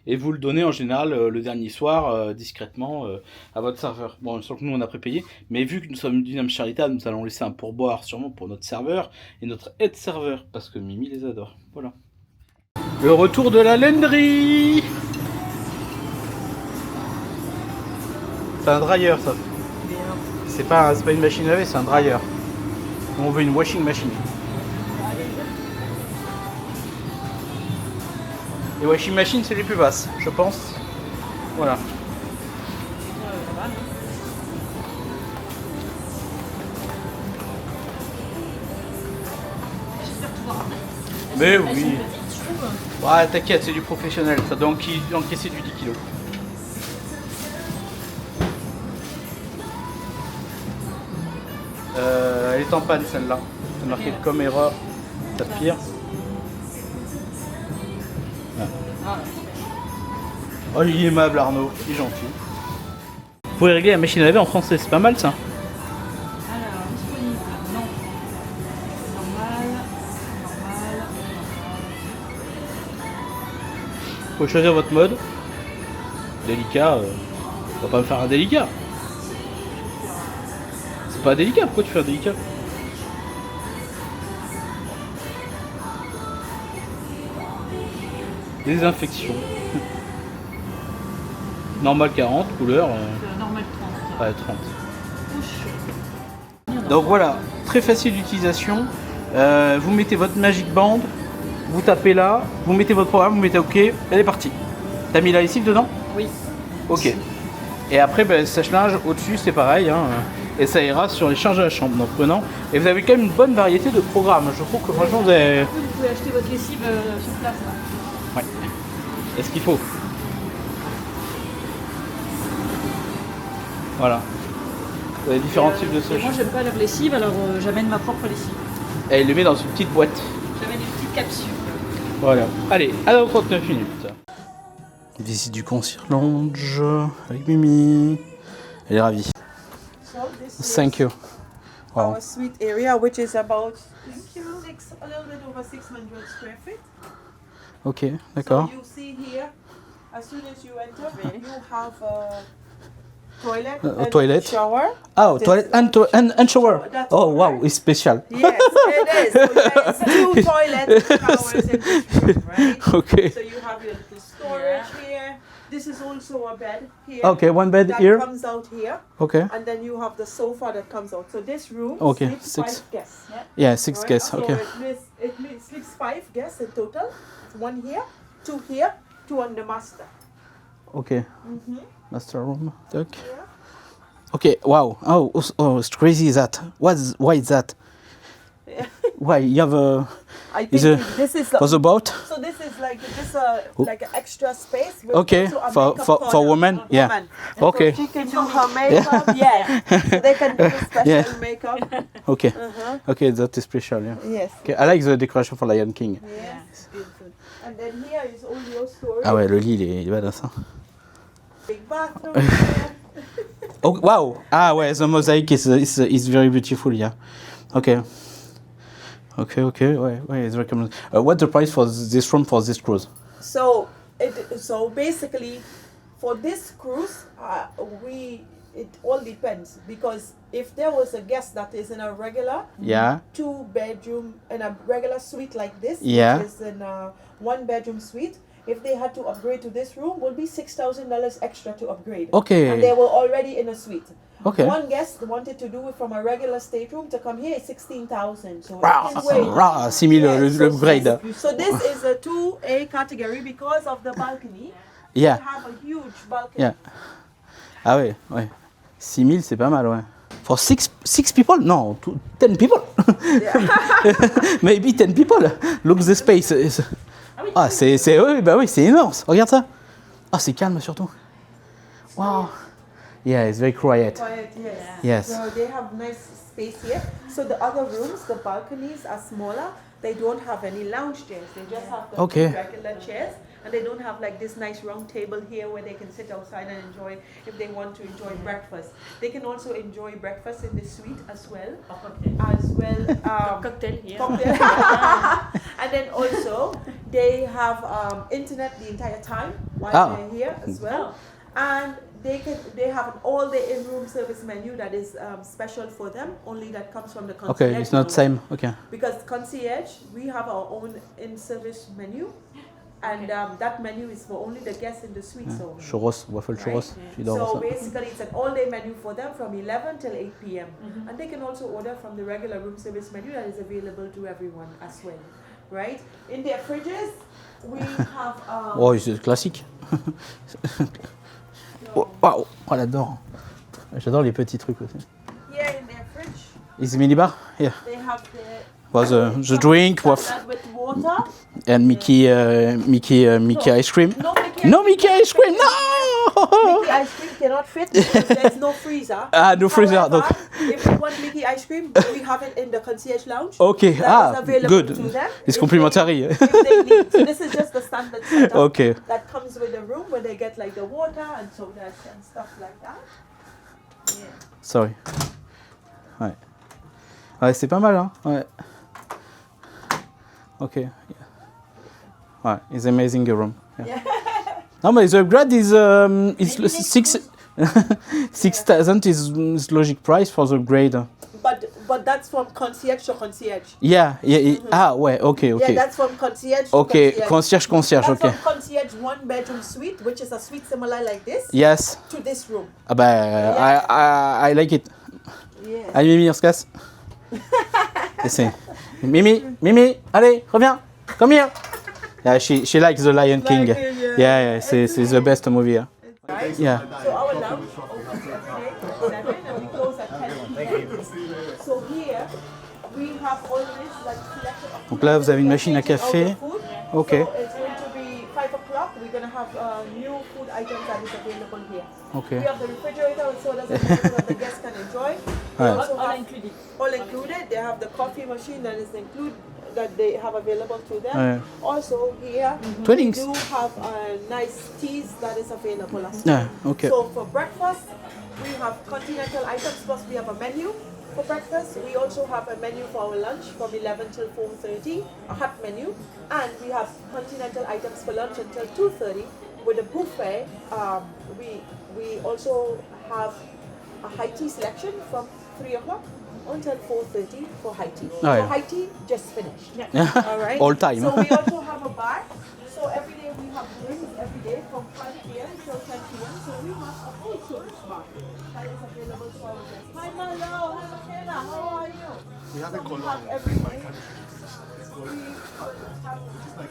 Et vous le donnez en général le dernier soir, discrètement, à votre serveur. Bon, sauf que nous, on a prépayé. Mais vu que nous sommes d'une âme charitable, nous allons laisser un pourboire sûrement pour notre serveur et notre aide-serveur. Parce que Mimi les adore. Voilà. Le retour de la lainderie. C'est un dryer, ça. C'est pas une machine à laver, c'est un dryer. On veut une washing machine. Les washing machines, c'est les plus basses, je pense. Voilà. Mais oui. Ouais, t'inquiète, c'est du professionnel. Ça doit encaisser du 10 kg. Elle est en panne celle-là. C'est marqué comme erreur. Ça pire. Oh, il est aimable Arnaud, il est gentil. Vous pouvez régler la machine à laver en français, c'est pas mal ça. alors, disponible, non. Normal. Vous pouvez choisir votre mode. Délicat, on va pas me faire un délicat. C'est pas délicat, pourquoi tu fais un délicat? Désinfection. Normal 40, couleur. Normal 30. Ouais, 30. Donc voilà, très facile d'utilisation. Vous mettez votre Magic Band, vous tapez là, vous mettez votre programme, vous mettez OK, elle est partie. T'as mis la lessive dedans? Oui. OK. Et après, le sèche-linge au-dessus, c'est pareil. Hein, et ça ira sur les charges à la chambre. Donc prenant. Et vous avez quand même une bonne variété de programmes. Je trouve que franchement, vous avez... Vous pouvez acheter votre lessive sur place. Là. Ouais. Est-ce qu'il faut? Voilà. Vous avez différents types de sèche. Moi, j'aime pas la lessive, alors j'amène ma propre lessive. Et il le met dans une petite boîte. J'amène une petite capsule. Voilà. Allez, à dans 39 minutes. Visite du concierge lounge avec Mimi. Elle est ravie. So this Thank you. Wow. our suite area, which is about a little bit over 600 square feet. Ok, d'accord. So you see here, as soon as you enter, you have a toilet, A and toilet. shower. Oh, toilet and shower. That's Oh, wow, correct. it's special. Yes, it is. So there is 2 toilets and showers in this room, right? Okay. So you have your little storage here. This is also a bed here. Okay, one bed that here. comes out here. Okay. And then you have the sofa that comes out. So this room Okay, sleeps 6. 5 guests. Yeah, 6 Right? guests. So Okay. it sleeps 5 guests in total. 1 here, 2 here, 2 on the master. Okay. Master room. Duck. Okay. Wow. Oh, it's crazy that. Why is that? Why you have a? I Is think it this is for the boat? so. This is like just like an extra space. With Okay, also a for makeup for corner. women. Yeah. Woman. Okay. So she can do her makeup. Yeah. So they can do special Yeah. makeup. Okay. Uh-huh. Okay, that is special. Yeah. Yes. Okay, I like the decoration for Lion King. Yes. And then here is all your storage. Ah ouais, le lit il est badass. Hein. Big bathroom. here. Oh wow! Ah ouais, the mosaic is very beautiful. Yeah. Okay. Ouais, it's recommended. What's the price for this room for this cruise? So basically, for this cruise, it all depends, because if there was a guest that is in a regular Yeah. 2-bedroom in a regular suite like this, Yeah. which is in a 1-bedroom suite, if they had to upgrade to this room, would be $6,000 extra to upgrade. Okay. And they were already in a suite. Okay. One guest wanted to do it from a regular stateroom to come here. It's 16,000. So Rah, it's way. rah, 6000 le So upgrade. So this is a 2A category because of the balcony. Yeah. We have a huge balcony. Yeah. Ah ouais, ouais. 6000 c'est pas mal, ouais. For six people? No, 10 people. Maybe 10 people. Look the space. Ah, oui, bah oui, c'est énorme. Regarde ça. Ah, c'est calme surtout. Wow. Yeah, it's very quiet. Quiet, yes. Yes. So they have nice space here. So the other rooms, the balconies are smaller. They don't have any lounge chairs. They just have the Okay. regular chairs. And they don't have like this nice round table here where they can sit outside and enjoy if they want to enjoy breakfast. They can also enjoy breakfast in the suite as well. Cocktail here. Cocktail. And then also they have internet the entire time while they're here as well. And they have an all-day in-room service menu that is special for them. Only that comes from the concierge. Okay, it's not same. Okay. Because concierge, we have our own in-service menu, and that menu is for only the guests in the suite. So Churros, waffle churros. J'adore so ça. basically, it's an all-day menu for them from 11 till 8 p.m. And they can also order from the regular room service menu that is available to everyone as well, right? In their fridges, we have. Oh, c'est classique. Oh, wow, oh, j'adore. J'adore les petits trucs aussi. Here in their fridge, Is minibar? Yeah. they have Was the drink salad with water. and Mickey ice cream. No Mickey ice cream. No. Mickey ice cream cannot fit because there's no freezer. Ah, no freezer, However, donc. if you want Mickey ice cream, we have it in the concierge lounge. Okay. That is available Good. to them It's if complimentary. if they need. So this is just the standard setup Okay. that comes with the room where they get like the water and sodas and stuff like that. Yeah. Sorry. Ouais. Ouais, c'est pas mal, hein. Ouais. Ok. Yeah. Ouais, it's amazing your room. Yeah. No, but the upgrade is 6,000 is logic price for the upgrade. But that's from concierge to concierge. Yeah. Ah, ouais, ok. Yeah, that's from concierge to Ok, concierge. concierge, That's ok. from concierge one bedroom suite, which is a suite similar like this, Yes. to this room. Ah bah, I like it. Yeah. Allez, Mimi, on se casse. Essaye. Mimi, allez, reviens. Come here. Yeah, she likes The Lion King. Lion King, yeah. Yeah, c'est the best movie. Yeah. Yeah. So our lounge opens at 7 and we close at 10 p.m. So here we have always like selection of Donc là, vous avez une machine à of the café. food. Ok. So it's going to be 5 o'clock. We're going to have new food items that is available here. Okay. We have the refrigerator with sodas and drinks that the guests can enjoy. They Ouais. also All have included. all included. They have the coffee machine that is included that they have available to them. Ouais. Also here we Twinings. do have nice teas that is available as well. Yeah, okay. So for breakfast we have continental items plus we have a menu for breakfast. We also have a menu for our lunch from 11 till 4:30, a hot menu, and we have continental items for lunch until 2:30 with a buffet. We also have a high tea selection from 3 o'clock until 4:30 for high tea. Oh, yeah. So high tea just finished. All right. All time. So we also have a bar. So every day we have drinks every day from 5 p.m. till 10 p.m. So we have a full service bar that is available to our guests. Hi Malo, hi Michaela, how are you? We have it We have every day.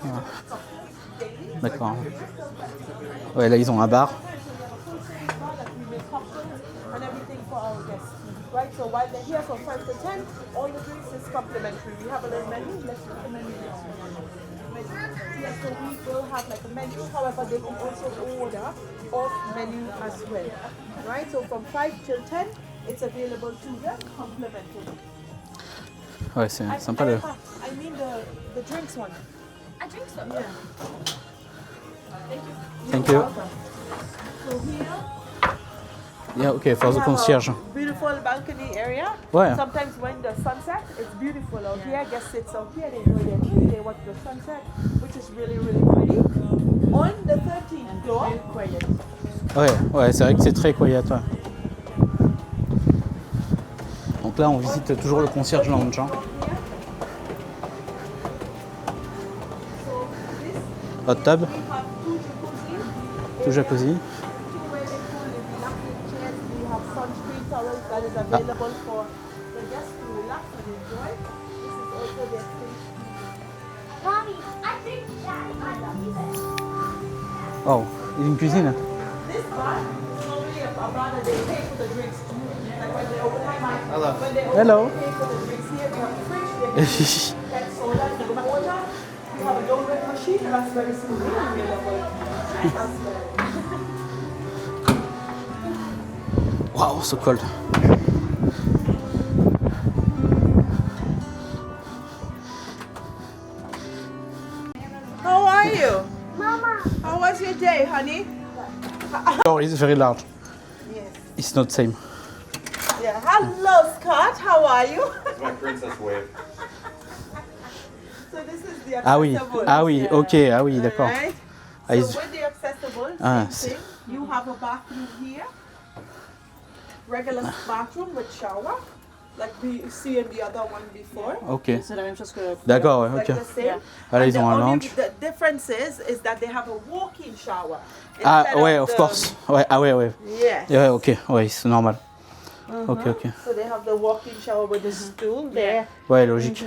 We have daily. D'accord. Ouais, là, ils ont un bar. And everything for our guests. Right, so while they're here from 5 to 10, all the drinks is complimentary. We have a little menu. Let's look at the menu. Yes, so we will have like a menu. However, they can also order off menu as well. Right, so from 5 till 10, it's available to them complimentary. Ouais, c'est sympa le. I mean the drinks one. I drink some. Yeah. Thank you. So here. Yeah, okay, for We the have a concierge. beautiful balcony area. Ouais. Sometimes when the sunset, it's beautiful out here. Guests sit out here, they enjoy their tea, they watch the sunset, which is really, really pretty. On the 13th floor, Ouais, c'est vrai que c'est très quiet. Ouais. Donc là, on visite toujours le concierge lounge. Hein. Hot tub, we have two jacuzzi, tout jacuzzi. two where they cool in relaxing chairs. We have sunscreen towels that is available for the guests to relax and enjoy. This is also their space. Mommy, I think Daddy might love you best. Oh, il y a une cuisine. This bar is normally a bar that they pay for the drinks. Like when they open, when they open, Hello. they pay for the drinks here. We have a fridge, we have pet soda, and water. We have a donut machine, and that's very simple available. That's Wow, so cold. How are you? Mama. How was your day, honey? Oh, it's very large. Yes. It's not same. Yeah. Hello, Scott. How are you? My princess wave. So this is the Ah oui, accessible. ah oui, ok, ah oui, d'accord. Alright. Ah, So it's- with the accessible, Ah, same thing. You have a bathroom here. Regular bathroom with shower. Like we see in the other one before. Ok, C'est la même chose que. d'accord, ouais, Like ok. the same. Ah, là, And ils the ont un only- lounge. The difference is that they have a walk-in shower. Ah instead ouais, of the- course. Ouais, ah ouais, ouais. Yes. Ouais, ok, ouais, c'est normal. Ok, ok. So they have the walk-in shower with the stool there. Ouais, logique.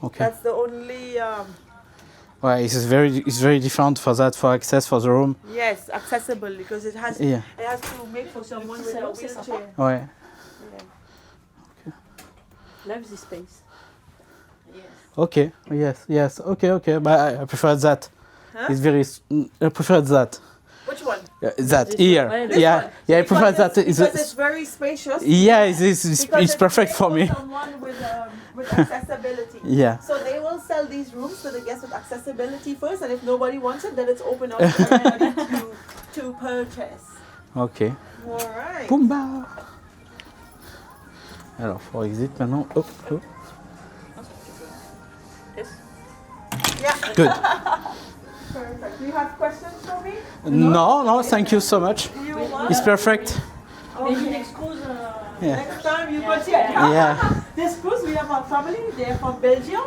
Ok. That's the only Ouais, it's very different for that, for access for the room. yes, accessible because it has Yeah. to make for someone with a salon, c'est wheelchair. Ouais. Love this space. Ok, yes, okay. But I prefer that. Huh? It's very. I prefer that. Which one? That here. This Yeah, one. yeah. I prefer that. Because it's very spacious. Yeah, Because it's perfect made for me. Someone with accessibility. Yeah. So they will sell these rooms to the guests with accessibility first, and if nobody wants it, then it's open up to everybody to purchase. Ok. All right. Pumba. Alors, faut exit maintenant. Oh, oh. Yeah. Good. Perfect. Do you have questions for me? No, thank you so much. You want? It's perfect. Maybe next cruise. Yeah. Next time you go check. Yeah. This cruise, we have a family. They're from Belgium.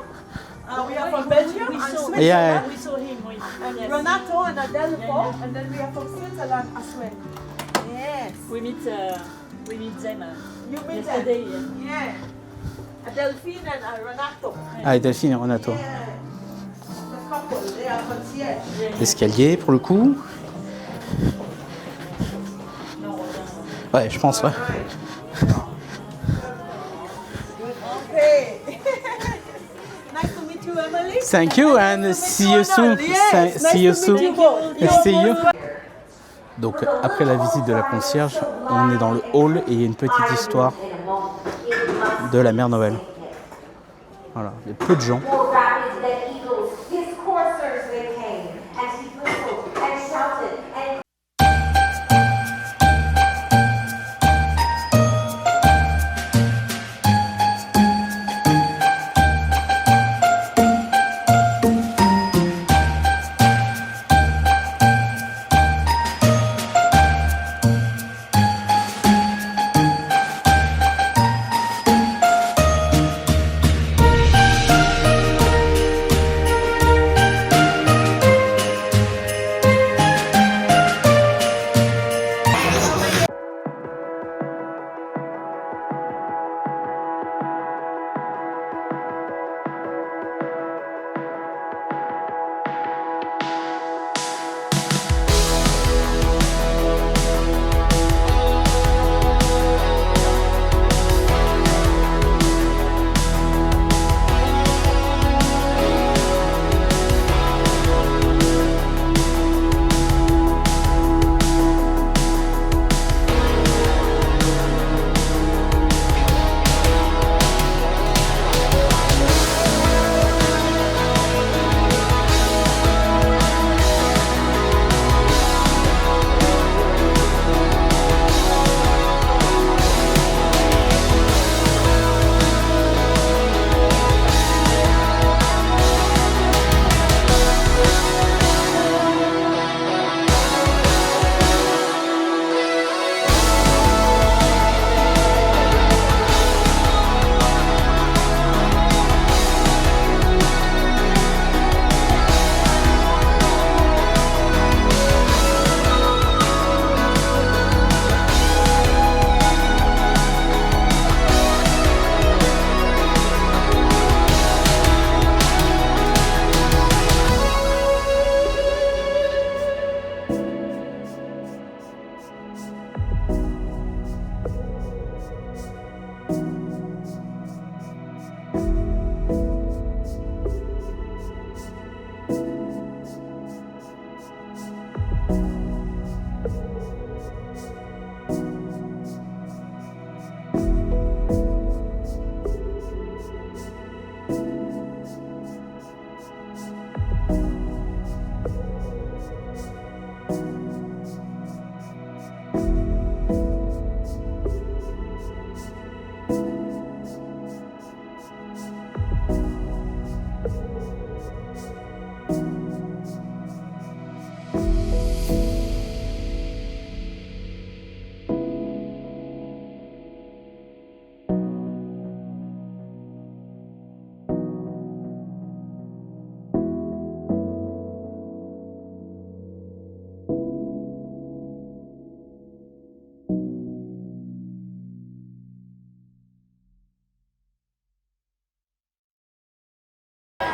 We are from Belgium We and saw, Switzerland. Yeah. we saw him. And Yes. Renato and Adelpho, and then we are from Switzerland as well. Yes. We meet them You meet yesterday. them. Yeah. Adelphine and Renato. Ah, Delphine et Renato. Yeah. The couple, they are concierge. Escalier pour le coup. Ouais, je pense, ouais. Okay. Nice to meet you, Emily. Thank you and see you soon. Yes, nice See you to soon. meet you both. See you. Donc après la visite de la concierge, on est dans le hall et il y a une petite histoire de la mère Noël. Voilà, il y a peu de gens.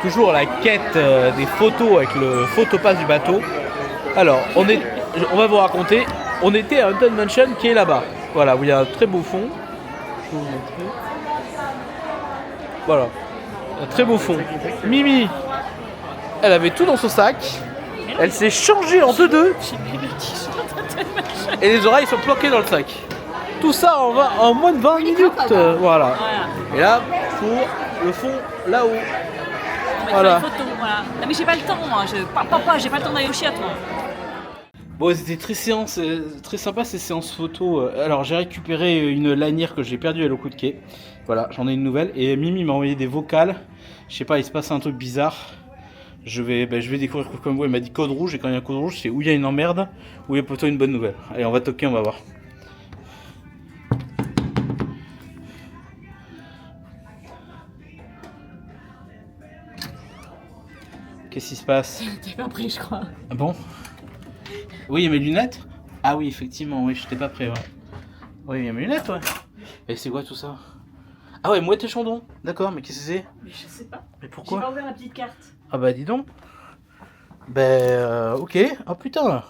Toujours la quête des photos avec le photopass du bateau. Alors, on va vous raconter, on était à Haunted Mansion qui est là-bas. Voilà, où il y a un très beau fond. Je vais vous montrer. Voilà, un très beau fond. Mimi, elle avait tout dans son sac. Elle s'est changée en 2-2. Et les oreilles sont bloquées dans le sac. Tout ça en moins de 20 minutes. Voilà. Et là, pour le fond là-haut. Voilà. Photo, voilà. Non mais j'ai pas le temps moi, papa, j'ai pas le temps d'aller au chiottes moi. Bon, c'était très sympa ces séances photo. Alors j'ai récupéré une lanière que j'ai perdue à l'eau coup de quai. Voilà, j'en ai une nouvelle. Et Mimi m'a envoyé des vocales. Je sais pas, il se passe un truc bizarre. Je vais découvrir comme vous. Elle m'a dit code rouge, et quand il y a un code rouge, c'est où il y a une emmerde, ou il y a plutôt une bonne nouvelle. Allez, on va toquer, on va voir. Qu'est-ce qui se passe? T'es pas pris, je crois. Ah bon? Oui, il y a mes lunettes? Ah oui, effectivement, oui, j'étais pas prêt, ouais. Oui, il y a mes lunettes, ouais. Et c'est quoi tout ça? Ah ouais, Mouette et Chandon. D'accord, mais qu'est-ce que c'est? Mais je sais pas. Mais pourquoi? J'ai pas ouvert la petite carte. Ah bah dis donc. Ok. Oh putain.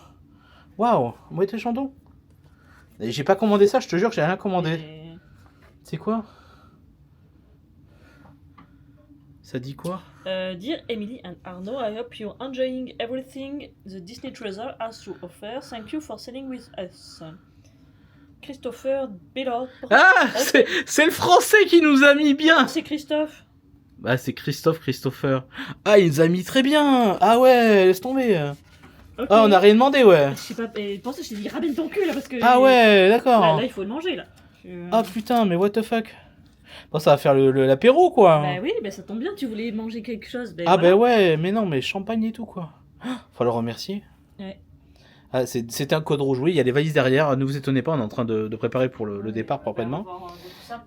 Waouh, Mouette et Chandon. Et j'ai pas commandé ça, je te jure que j'ai rien commandé. Et... C'est quoi? Ça dit quoi? Dear Emily and Arno, I hope you're enjoying everything the Disney Treasure has to offer. Thank you for selling with us. Christopher Bellot. Ah, c'est le français qui nous a mis bien. C'est Christophe. Bah c'est Christopher. Ah, il nous a mis très bien. Ah ouais, laisse tomber. Okay. Ah, on a rien demandé, ouais. Je sais pas, pour ça je t'ai dit ramène ton cul là parce que... Ah ouais, d'accord. Là il faut le manger là. Ah putain, mais what the fuck. Bon, ça va faire l'apéro quoi. Bah oui, bah ça tombe bien, tu voulais manger quelque chose. Bah, ah voilà. bah ouais, mais non, mais champagne et tout quoi. Faut le remercier. Ouais. Ah, c'était un code rouge, oui, il y a des valises derrière, ne vous étonnez pas, on est en train de préparer pour le départ proprement.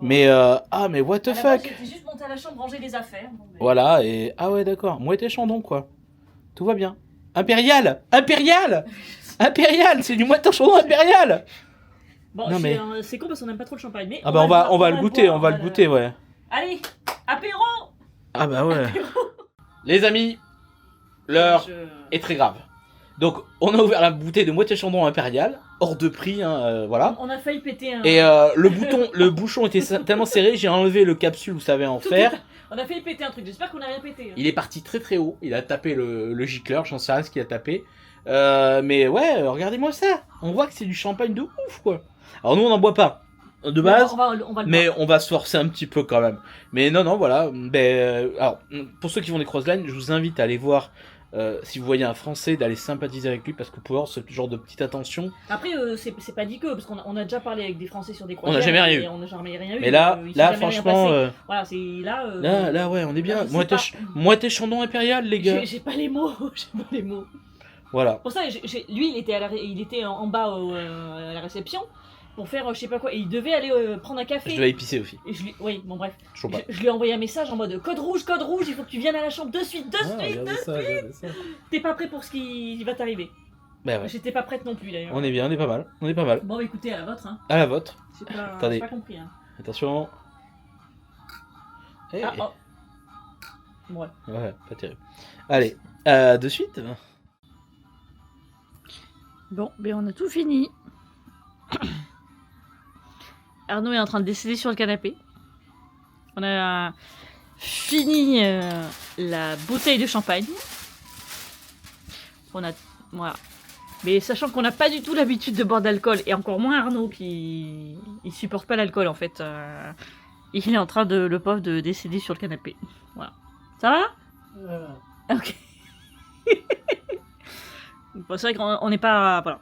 Mais mais what the fuck. J'étais juste monté à la chambre ranger les affaires. Bon, mais... Voilà, et ah ouais d'accord, Mouette et Chandon quoi. Tout va bien. Impérial, c'est du Mouette et Chandon impérial. Bon, non, mais... c'est con parce qu'on n'aime pas trop le champagne, mais... Ah bah on va le goûter, ouais. Allez, apéro. Ah bah ouais. Les amis, l'heure est très grave. Donc on a ouvert la bouteille de Mouette et Chandon impérial, hors de prix, hein, voilà. On a failli péter un... Et le bouchon était tellement serré, j'ai enlevé le capsule, vous savez, en fer. On a failli péter un truc, j'espère qu'on n'a rien pété. Hein. Il est parti très très haut, il a tapé le gicleur, j'en sais rien ce qu'il a tapé. Mais ouais, regardez-moi ça, on voit que c'est du champagne de ouf quoi. Alors nous on n'en boit pas, de base, on va mais on va se forcer un petit peu quand même. Mais non, voilà. Alors, pour ceux qui vont des crosslines, je vous invite à aller voir, si vous voyez un Français, d'aller sympathiser avec lui, parce que pour avoir ce genre de petite attention... Après, c'est pas dit que, parce qu'on a déjà parlé avec des Français sur des croisières. On n'a jamais rien eu. On n'a jamais rien eu. Mais là franchement... Voilà, c'est là... Là, ouais, on est bien. Moitié Chandon impérial, les gars. J'ai pas les mots, Voilà. Pour ça, lui, il était en bas à la réception. Pour faire je sais pas quoi, et il devait aller prendre un café. Je devais épicer aussi. Et oui, bon bref. Je lui ai envoyé un message en mode code rouge, il faut que tu viennes à la chambre de suite. T'es pas prêt pour ce qui va t'arriver. Bah ouais. J'étais pas prête non plus d'ailleurs. On est bien, on est pas mal. Bon, écoutez, à la vôtre. Hein. À la vôtre. Attendez. J'ai pas compris. Hein. Attention. Oh. Ouais. Ouais, pas terrible. Allez, de suite. Bon, ben on a tout fini. Arnaud est en train de décéder sur le canapé. On a fini la bouteille de champagne. Voilà. Mais sachant qu'on n'a pas du tout l'habitude de boire d'alcool, et encore moins Arnaud qui il supporte pas l'alcool en fait. Il est en train le pauvre de décéder sur le canapé. Voilà. Ça va Ok. Bon, c'est vrai qu'on n'est pas, voilà,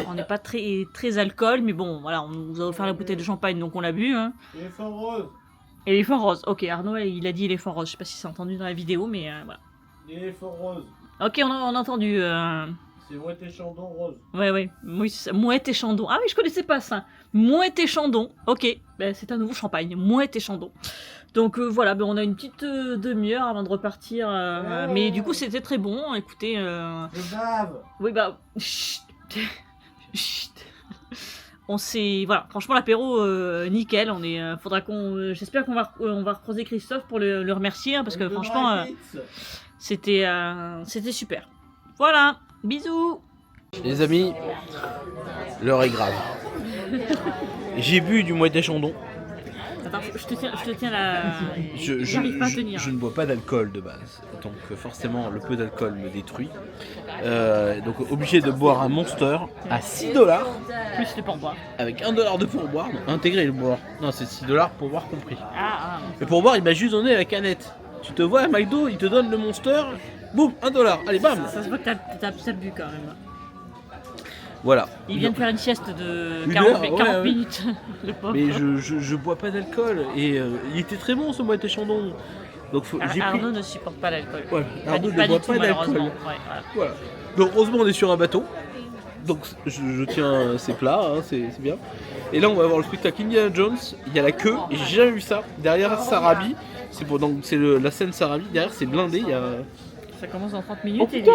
on n'est pas très alcool, mais bon, voilà, on nous a offert la bouteille de champagne, donc on l'a bu. Hein. Éléphant rose. Éléphant rose. Ok, Arnaud, il a dit éléphant rose. Je sais pas si c'est entendu dans la vidéo, mais voilà. Éléphant rose. Ok, on a entendu. C'est Mouette et Chandon rose. Ouais, oui, c'est ça. Mouette et Chandon. Ah oui, je connaissais pas ça. Mouette et Chandon. Ok, ben, c'est un nouveau champagne. Mouette et Chandon. Donc voilà, ben, on a une petite demi-heure avant de repartir. Mais du coup, c'était très bon. Écoutez. Je bave. Oui, bah. Chut. Chut. On s'est. Voilà, franchement, l'apéro, nickel. On est. Faudra qu'on. J'espère qu'on va recroiser Christophe pour le remercier. Hein, parce que franchement, c'était super. Voilà. Bisous. Les amis, l'heure est grave. J'ai bu du Mouette et Chandon. Attends, je te tiens la... Je pas à tenir. ne bois pas d'alcool de base, donc forcément le peu d'alcool me détruit. Donc obligé de boire un Monster à 6$. Plus le pourboire. Avec $1 de pourboire, intégré le boire. Non, c'est 6$ pourboire compris. Ah. Le pourboire, il m'a juste donné la canette. Tu te vois à McDo, il te donne le Monster, boum, $1. Allez, bam. Ça se voit que t'as bu quand même. Voilà. Il vient de faire une sieste de Une 40 heure, minutes. Le pauvre. Mais je bois pas d'alcool et il était très bon ce Mouette et Chandon. Donc Arnaud ne supporte pas l'alcool. Ouais, Arnaud ne pas boit du pas tout, d'alcool. malheureusement. Ouais, Voilà. Donc heureusement on est sur un bateau. Donc je tiens ces plats, hein, c'est bien. Et là on va voir le spectacle Indiana Jones. Il y a la queue et j'ai jamais vu ça. Derrière Sarabi, c'est la scène Sarabi. Derrière c'est blindé. Il y a. Ça commence dans 30 minutes. Oh putain.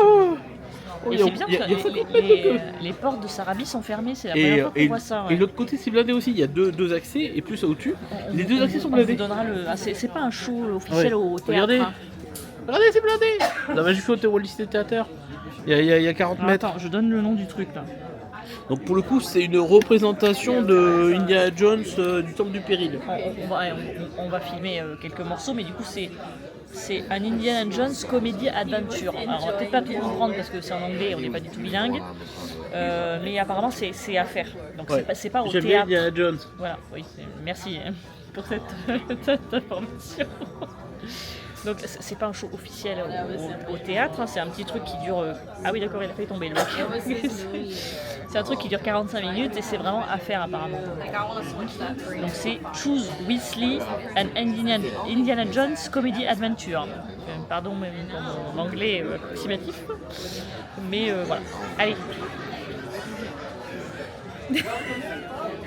Et c'est bien que les portes de Sarabi sont fermées, c'est la première fois qu'on voit ça. Ouais. Et l'autre côté c'est blindé aussi, il y a deux accès et plus au-dessus. Les deux accès sont blindés. C'est pas un show officiel au théâtre. Regardez, hein. regardez c'est blindé. Là j'ai fait au Walt Disney Theater. Il y a 40 mètres. Attends, je donne le nom du truc là. Donc pour le coup c'est une représentation de Indiana Jones du Temple du Péril. On va filmer quelques morceaux, mais du coup c'est un Indiana Jones comédie adventure. Alors on va peut-être pas tout comprendre parce que c'est en anglais, on n'est pas du tout bilingue. Mais apparemment c'est à faire. Donc Ouais. c'est pas au J'aime bien théâtre. Indiana Jones. Voilà, oui, merci pour cette information. Donc c'est pas un show officiel au théâtre, hein, c'est un petit truc qui dure... Ah oui d'accord, il a fait tomber le mec. C'est un truc qui dure 45 minutes et c'est vraiment à faire apparemment. Donc c'est Choose Weasley and Indiana Jones Comedy Adventure. Pardon même pour mon anglais approximatif. Mais voilà, allez.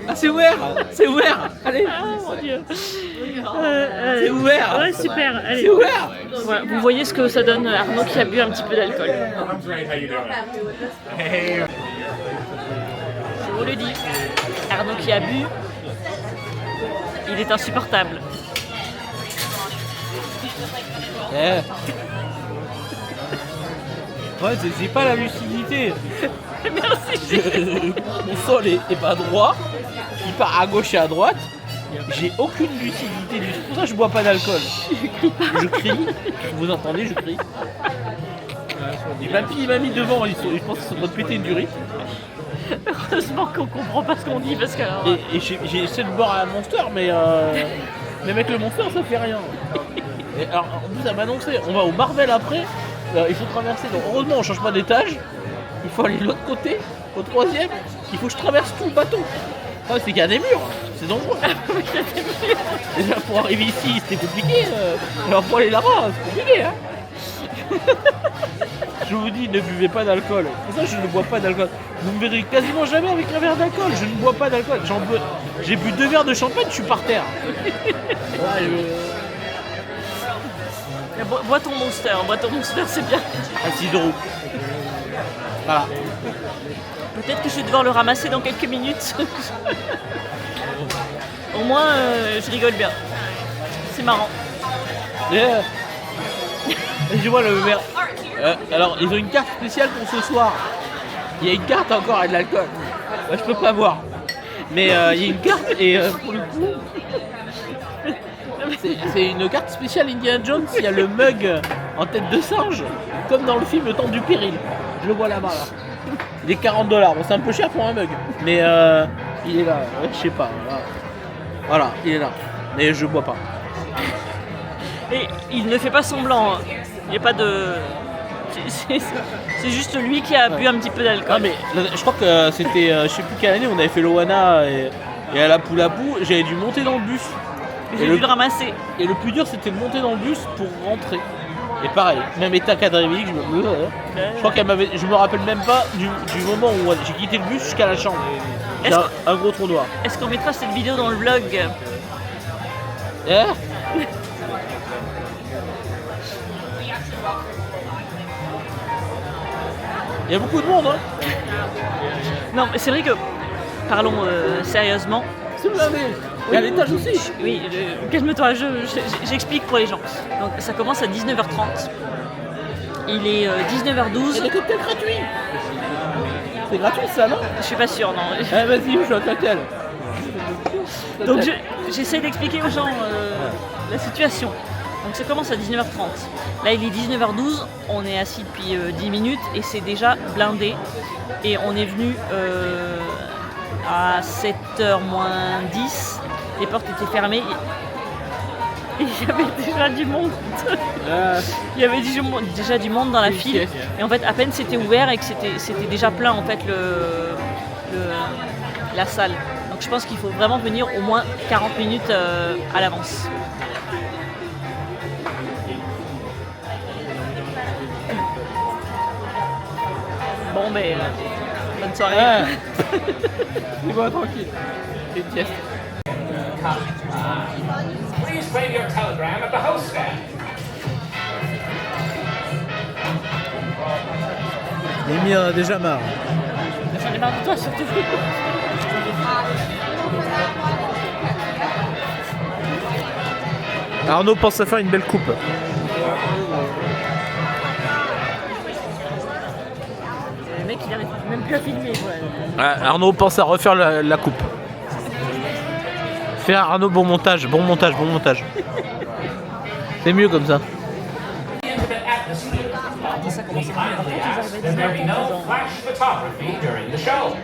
Ah c'est ouvert. C'est ouvert. Allez. Ah mon dieu. C'est ouvert. Ouais super, allez. C'est ouvert. Voilà, vous voyez ce que ça donne Arnaud qui a bu un petit peu d'alcool. Je vous le dis, Arnaud qui a bu, il est insupportable. Ouais, c'est pas la lucidité. Merci. Mon sol est pas droit. Il part à gauche et à droite. J'ai aucune lucidité. C'est pour ça que je bois pas d'alcool. Je crie. Vous entendez, je crie. Et papy il m'a mis devant. Je pense qu'ils sont en train de péter une durite. Heureusement qu'on comprend pas ce qu'on dit parce que... Et j'ai essayé de boire un Monster, mais avec le Monster ça fait rien. Et alors en plus elle m'a annoncé, on va au Marvel après. Il faut traverser. Donc heureusement on change pas d'étage. Il faut aller de l'autre côté, au troisième. Il faut que je traverse tout le bateau. Ah, c'est qu'il y a des murs, c'est dangereux. Déjà pour arriver ici c'était compliqué. Alors pour aller là-bas c'est compliqué. Hein. Je vous dis, ne buvez pas d'alcool. Pour ça je ne bois pas d'alcool. Vous me verrez quasiment jamais avec un verre d'alcool. Je ne bois pas d'alcool. J'ai bu 2 verres de champagne, je suis par terre. Bois ton Monster, c'est bien. À 6 €. Voilà. Peut-être que je vais devoir le ramasser dans quelques minutes. Au moins, je rigole bien. C'est marrant. Je vois le verre. Alors, ils ont une carte spéciale pour ce soir. Il y a une carte encore avec de l'alcool. Bah, je peux pas boire. Mais il y a une carte et pour le coup, c'est une carte spéciale Indiana Jones. Il y a le mug en tête de singe, comme dans le film Le Temps du Péril. Je le vois là-bas. Là. Il est 40 $. Bon, c'est un peu cher pour un mug. Mais il est là. Ouais, je sais pas. Voilà, il est là. Mais je bois pas. Et il ne fait pas semblant. Hein. Il n'y a pas de. C'est juste lui qui a bu un petit peu d'alcool. Non mais je crois que c'était, je sais plus quelle année, on avait fait l'Oana et à la Poulapou, j'avais dû monter dans le bus. J'ai dû le ramasser. Et le plus dur c'était de monter dans le bus pour rentrer. Et pareil, même état cadrémique, je crois qu'elle m'avait, je me rappelle même pas du moment où j'ai quitté le bus jusqu'à la chambre. C'est un gros trou noir. Est-ce qu'on mettra cette vidéo dans le vlog? Il y a beaucoup de monde, hein. Non, mais c'est vrai que, parlons sérieusement. C'est blindé. Il y a l'étage aussi. Oui, calme-toi, j'explique pour les gens. Donc ça commence à 19h30. Il est 19h12. Il y a des cocktails gratuits. C'est gratuit ça, non? Je suis pas sûre, non. Eh vas-y, je suis un cocktail. Donc j'essaie d'expliquer aux gens la situation. Donc ça commence à 19h30. Là il est 19h12, on est assis depuis 10 minutes et c'est déjà blindé. Et on est venu à 7h moins 10, les portes étaient fermées. Et il y avait déjà du monde. Il y avait déjà du monde dans la file. Et en fait à peine c'était ouvert et que c'était déjà plein en fait la salle. Donc je pense qu'il faut vraiment venir au moins 40 minutes à l'avance. Bon, mais bonne soirée. C'est bon, tranquille. C'est une sieste. Please claim your telegram at the house stand. Amy en a déjà marre. J'en ai marre de toi surtout. Arnaud pense à faire une belle coupe. Le mec il arrive même plus à filmer. Ouais. Arnaud pense à refaire la coupe. Fais Arnaud, bon montage. C'est mieux comme ça. There be no flash photography during the show.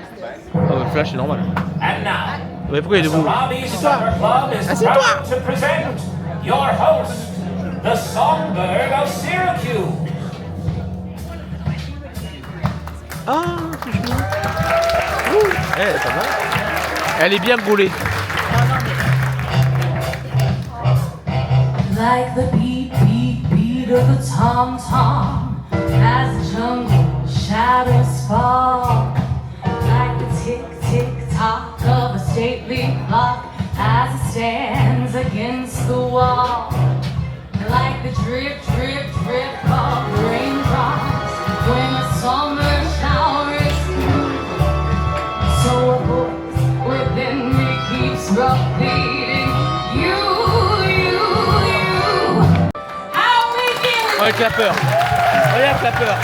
Ah bah flash c'est normal. And now, Mais pourquoi il est debout? Robbie Supper Club is proud to present your host, the Songbird of Syracuse. Ah, c'est chouette. Eh, ça va. Elle est bien gaulée. Like the beat, beat, beat of a tom-tom as the jungle shadows fall. Like the tick, tick, tock of a stately clock as it stands against the wall. Like the drip, drip, drip of raindrops when a summer shower is through. So a voice within me keeps repeating, you. Oh, le clapeur. Oh, il y a un clapeur.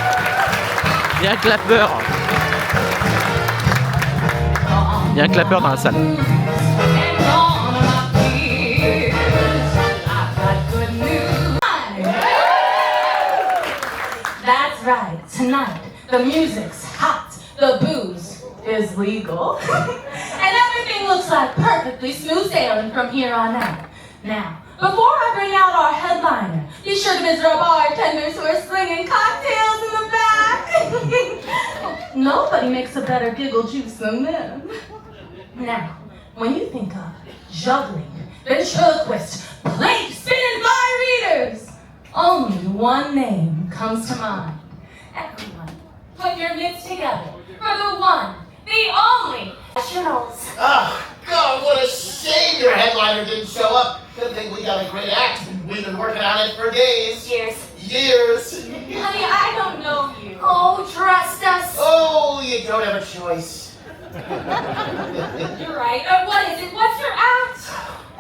Il y a un clapeur. Il y a un clapeur dans la salle. That's right. Tonight, the music's hot. The booze is legal. And everything looks like perfectly smooth sailing from here on out. Now, before I bring out our headliner, be sure to visit our bartenders who are slinging cocktails in the back. Nobody makes a better giggle juice than them. Now, when you think of juggling, ventriloquist, plate spinning fire eaters, only one name comes to mind. Everyone, put your mitts together for the one, the only, professionals. Oh, God, what a shame your headliner didn't show up. Good thing we got a great act. We've been working on it for days. Years. Honey, I don't know you. Oh, trust us. Oh, you don't have a choice. You're right. What is it? What's your act?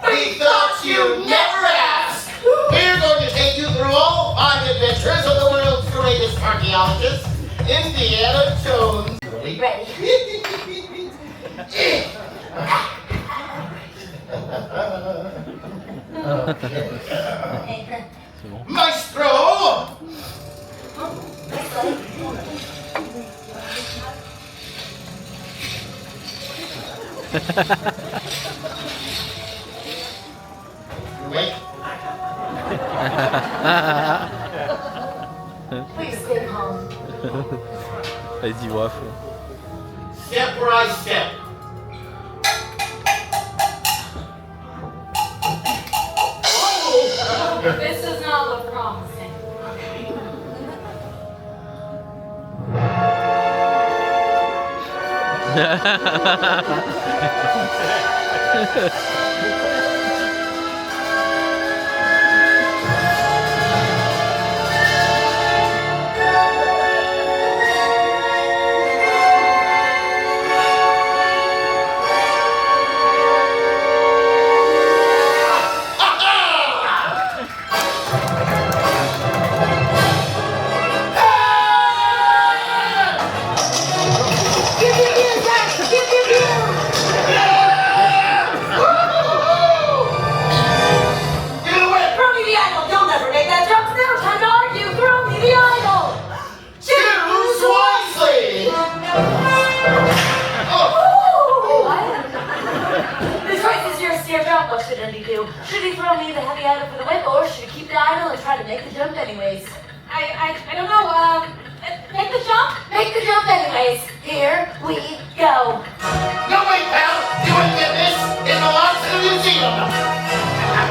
We thought you'd never ask. We're going to take you through all 5 adventures of the world's greatest archaeologist, Indiana Jones. Ready. Maestro! Wait. Please stay calm. Vas-y, vois à fond. Step where I step. This does not look promising. Throw me the idol. You'll never make that jump. It's never time to argue. Throw me the idol. Choose wisely. The choice is yours, Teardrop. What should Andy do? Should he throw me the heavy idol for the whip, or should he keep the idol and try to make the jump anyways? I don't know. Make the jump? Make the jump anyways. Here we go. No, wait, pal. You wouldn't get this. It belongs to the museum. I'm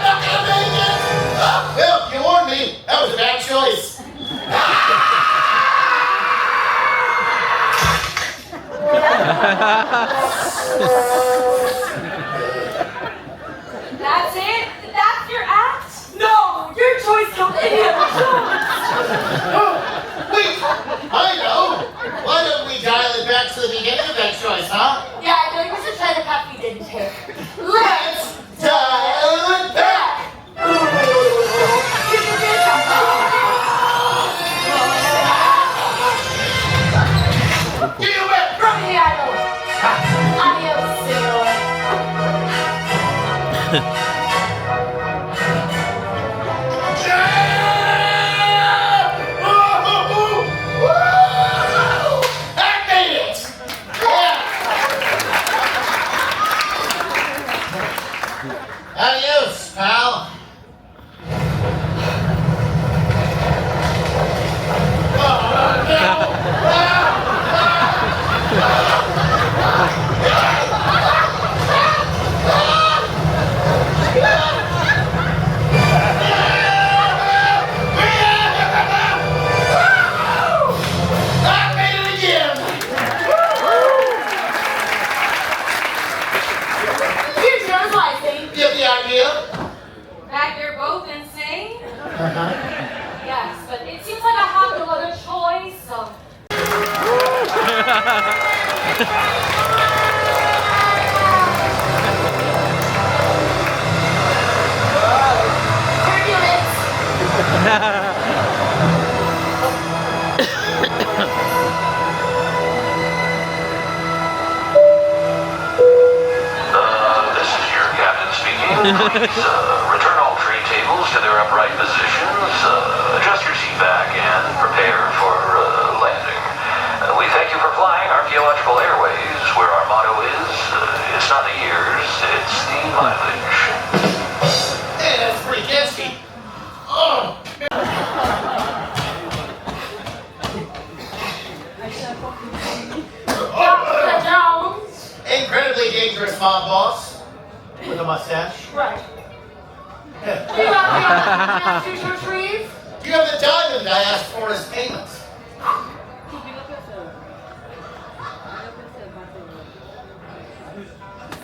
not gonna make it. Well, you warned me. That was a bad choice. That's it? That's your act? No! Your choice killed any of the Wait, I know. Why don't we dial it back to the beginning of that choice, huh? Yeah, I know you was trying to path we didn't take. Let's dial it back. Get away. From the idol! Adios, senor. I made it! Yeah. Adios, pal. I made it again! You chose wisely. Get the idea? That you're both insane? Yes, but it seems like I have no other choice, so... This is your captain speaking. Please return all tray tables to their upright positions, adjust your seat back, and prepare for landing. We thank you for flying Archaeological Airways, where our motto is, it's not the years, it's the mileage. Hey, that's pretty catchy. Oh. Jones. Incredibly dangerous mob boss. With a mustache. Right. You have the future trees? You have the diamond I asked for as payment.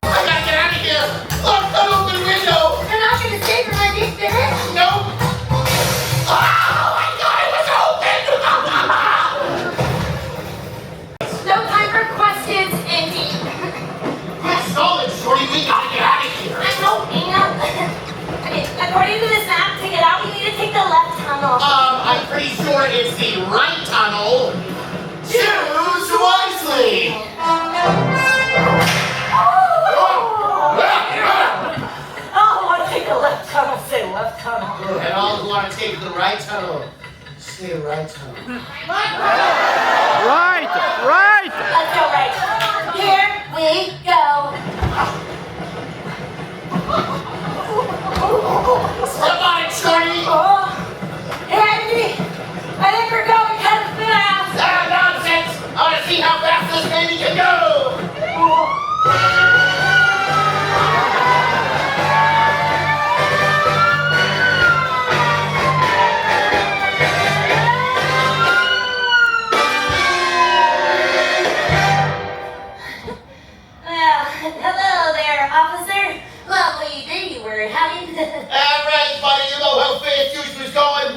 I gotta get out of here! Look, don't open the window! You're not going to stay for my big finish? No! Oh my god, it was open! No time for questions, Indy. Quit stalling, shorty, we gotta get out of here! I know, Inga. Okay, according to this map, to get out, you need to take the left tunnel. I'm pretty sure it's the right tunnel. Choose wisely! Oh, I want to take the left tunnel. Say left tunnel. And all who want to take the right tunnel, stay right home. Right! Right! Let's go right. Here we go. Step on it, Shorty! Oh, Andy, I think we're going kind of fast. Ah, nonsense! I want to see how fast this baby can go! Well, hello there, officer. Lovely day you were having. Alright, buddy, you know how fast you was going?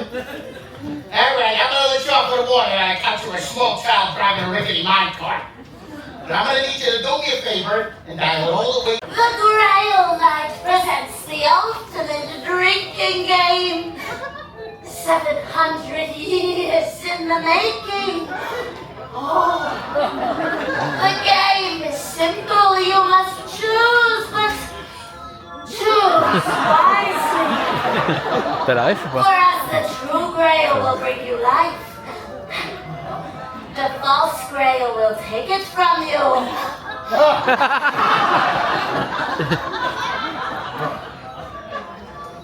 Alright, I'm gonna let you off with a warning. I caught you a small child driving a rickety minecart. But I'm gonna need you to do me a favor and dial it all the way. The Grail Night presents the ultimate drinking game. 700 years in the making. Oh, the game is simple. You must choose, but choose wisely. T'as la ref ou pas? Whereas the true Grail will bring you life, the false Grail will take it from you.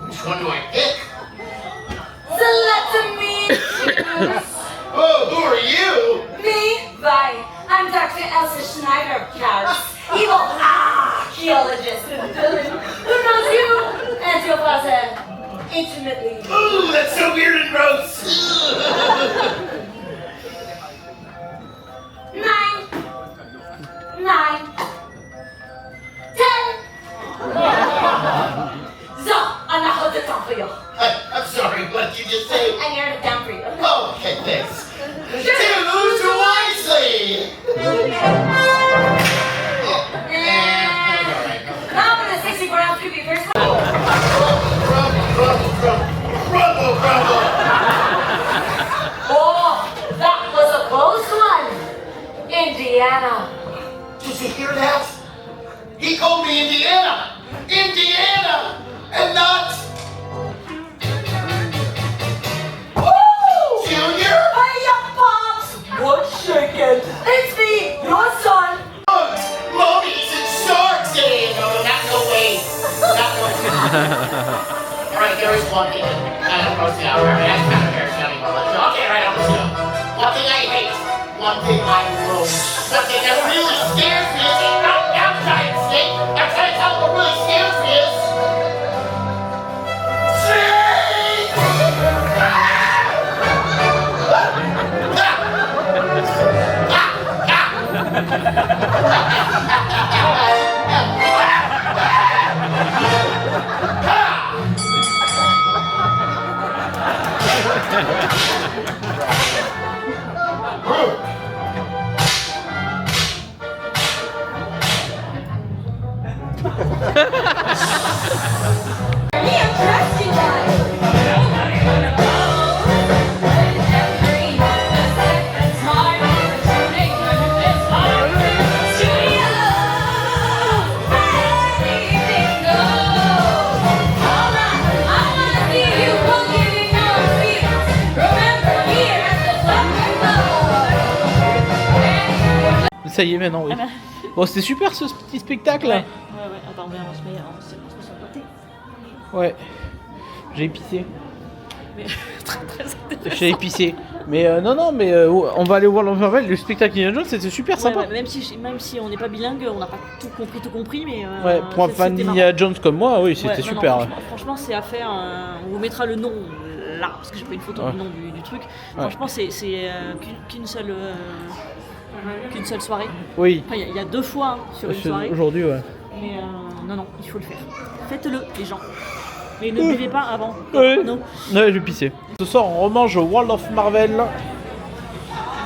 Which one do I pick? So let me choose. Oh, who are you? Me? Why, I'm Dr. Elsa Schneider, Klaus, evil archaeologist and villain who knows you and your father intimately. Ooh, that's so weird and gross. 9, 9, 10. So, I'm not holding it down for you. I'm sorry, what did you just say? I narrowed it down for you. Oh, okay, thanks. Choose wisely! Now for the 60 grams could be first. Rumble, rumble! Oh, that was a close one. Indiana. Did you hear that? He called me Indiana! Indiana! And not... Woo! Junior? Hiya, Pops! What's shaking? It's me, your son. Mummies and sharks! No, not no way. Not no way. Alright, there is one thing that kind of grossed me out. That's kind of embarrassing. Okay, right, I'm still. One thing I hate. One thing I loathe. Something that really scares me is outside snake. I'm trying to tell you what really scares me is... Ça y est maintenant, oui. Bon, c'était super ce petit spectacle. Ouais, attends, on va se mettre sur le côté. Ouais. J'ai épicé. Mais très intéressant. J'ai épicé. Mais non, mais on va aller voir l'Envervel. Le spectacle Indiana Jones, c'était super sympa. Ouais, même si on n'est pas bilingue, on n'a pas tout compris, mais. Ouais, pour un fan d'Indiana Jones comme moi, oui, c'était super. Non, franchement, c'est à faire. On vous mettra le nom là, parce que j'ai pas une photo du nom du truc. Franchement, c'est qu'une seule soirée. Oui. Enfin, il y a 2 fois sur une soirée. Aujourd'hui, ouais. Mais non, il faut le faire. Faites-le, les gens. Mais ne buvez pas avant. Ouais. Non. Ouais, je vais pisser. Ce soir, on remange World of Marvel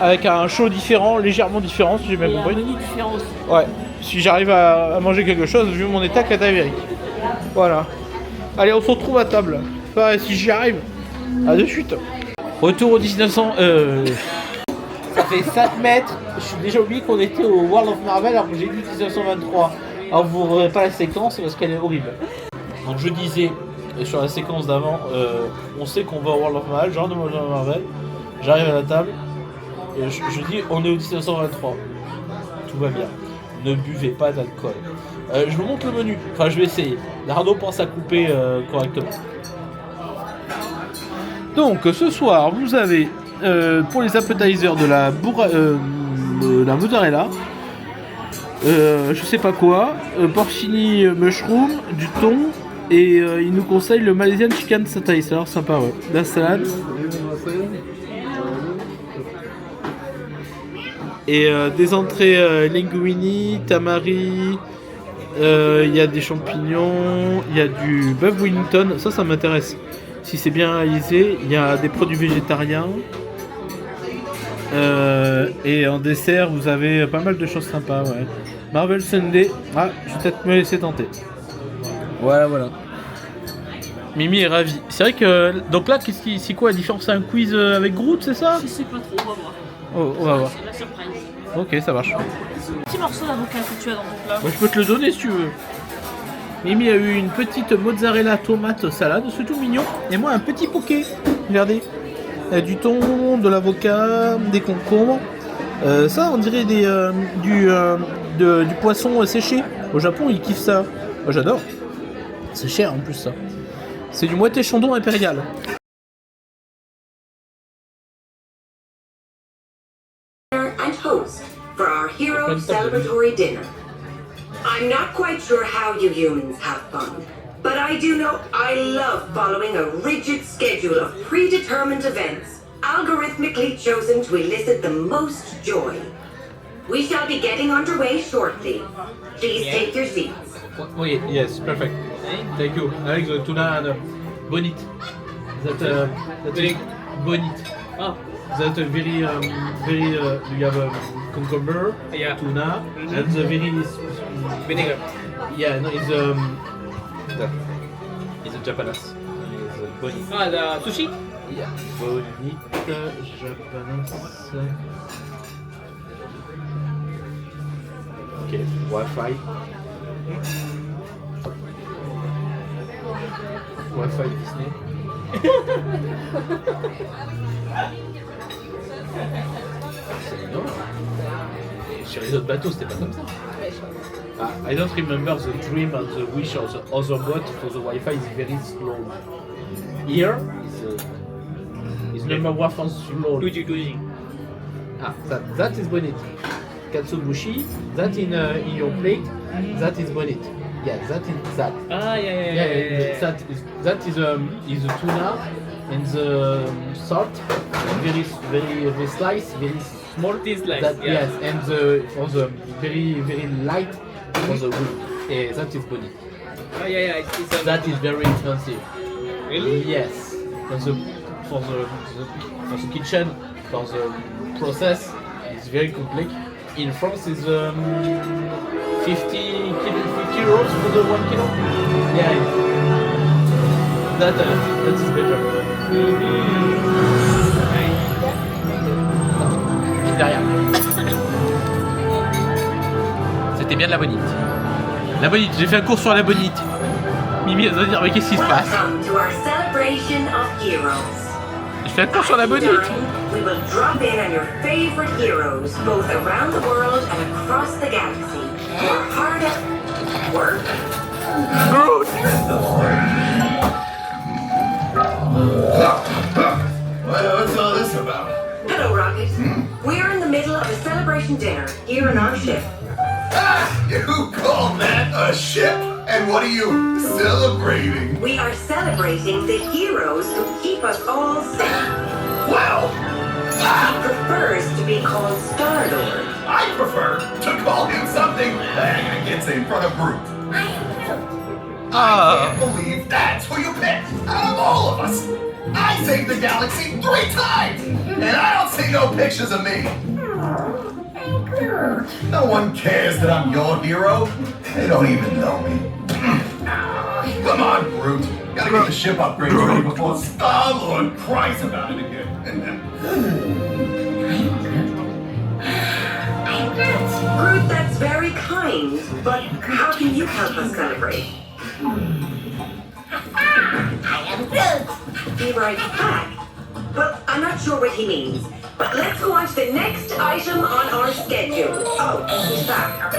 avec un show différent, légèrement différent, si j'ai bien compris. Et un menu différent aussi. Ouais. Si j'arrive à manger quelque chose, vu mon état cadavérique. Voilà. Allez, on se retrouve à table. Enfin, si j'y arrive. À de suite. Retour au 1900. Ça fait 5 mètres. Je suis déjà oublié qu'on était au World of Marvel alors que j'ai vu 1923. Alors vous ne verrez pas la séquence parce qu'elle est horrible. Donc je disais sur la séquence d'avant, on sait qu'on va au World of Marvel, genre de World of Marvel. J'arrive à la table et je dis on est au 1923. Tout va bien. Ne buvez pas d'alcool. Je vous montre le menu. Enfin, je vais essayer. Arnaud pense à couper correctement. Donc, ce soir, vous avez pour les appetizers de la mozzarella, je sais pas quoi, porcini mushroom, du thon, et il nous conseille le Malaysian chicken satay. Ça a l'air sympa, ouais. La salade. Et des entrées linguini, tamari, il y a des champignons, il y a du bœuf Wellington, ça m'intéresse. Si c'est bien réalisé, il y a des produits végétariens. Et en dessert, vous avez pas mal de choses sympas, ouais. Marvel Sunday, je vais peut-être me laisser tenter. Voilà. Mimi est ravie. C'est vrai que, donc là, c'est quoi la différence? C'est un quiz avec Groot, c'est ça? Je sais pas trop, on va voir. Oh, on va voir. C'est la surprise. Ok, ça marche. Petit morceau d'avocat que tu as dans ton plat. Moi, je peux te le donner si tu veux. Mimi a eu une petite mozzarella tomate salade, c'est tout mignon. Et moi, un petit poké. Regardez. Il y a du thon, de l'avocat, des concombres. Ça, on dirait du poisson séché. Au Japon, ils kiffent ça. Moi, j'adore. C'est cher en plus, ça. C'est du moitié chandon impérial. And host for our hero celebratory dinner. I'm not quite sure how you humans have fun, but I do know I love following a rigid schedule of predetermined events, algorithmically chosen to elicit the most joy. We shall be getting underway shortly. Please take your seats. Wait, yes, perfect. Thank you. I like the tuna and bonite. That's bonite. Oh. That's very, you have cucumber, tuna, and the very vinegar. Yeah, no, it's a Japanese. It's bonite. The sushi? Yeah, bonite, Japanese. Okay, Wi-Fi. Wi-Fi Disney. Non. Sur les autres bateaux, c'était pas comme ça. I don't remember the dream and the wish of the other boat because the Wi-Fi is very slow. Here is number one for slow. 2G. That is bonite. Katsubushi, that in your plate, that is bonite. Yeah, that is that. Yeah. That is a tuna and the salt, very slice, very small. Slice. That, yes, and the very light for the wood. Yeah, that is bonite. That is very expensive. Really? Yes. For the kitchen, for the process, it's very complex. In France, is 50 euros for the 1 kilo. Yeah, that is better. Derrière. C'était bien de la bonite. La bonite, j'ai fait un cours sur la bonite. Mimi, elle va dire, mais qu'est-ce qui se passe? Welcome to our celebration of heroes. Je fais un cours sur la bonite. We will drop in on your favorite heroes, both around the world and across the galaxy. Who are hard at work. Groot! What's all this about? Hello, Rocket. We're in the middle of a celebration dinner here on our ship. You call that a ship? And what are you celebrating? We are celebrating the heroes who keep us all safe. Well, He prefers to be called Star-Lord. I prefer to call him something I can't say in front of Groot. I am Groot. I can't believe that's who you picked out of all of us. I saved the galaxy 3 times, and I don't see no pictures of me. No one cares that I'm your hero. They don't even know me. Come on, Groot. Gotta get the ship upgraded ready before Star-Lord cries about it again. Groot, that's very kind, but how can you help us celebrate? I am Groot. Be right back. But I'm not not sure what he means. But let's go on to the next item on our schedule. Oh, he's back.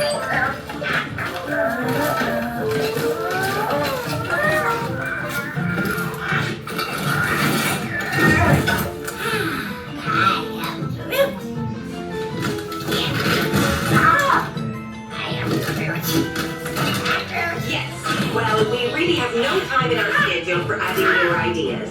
Yes. Well, we really have no time in our schedule for adding more ideas.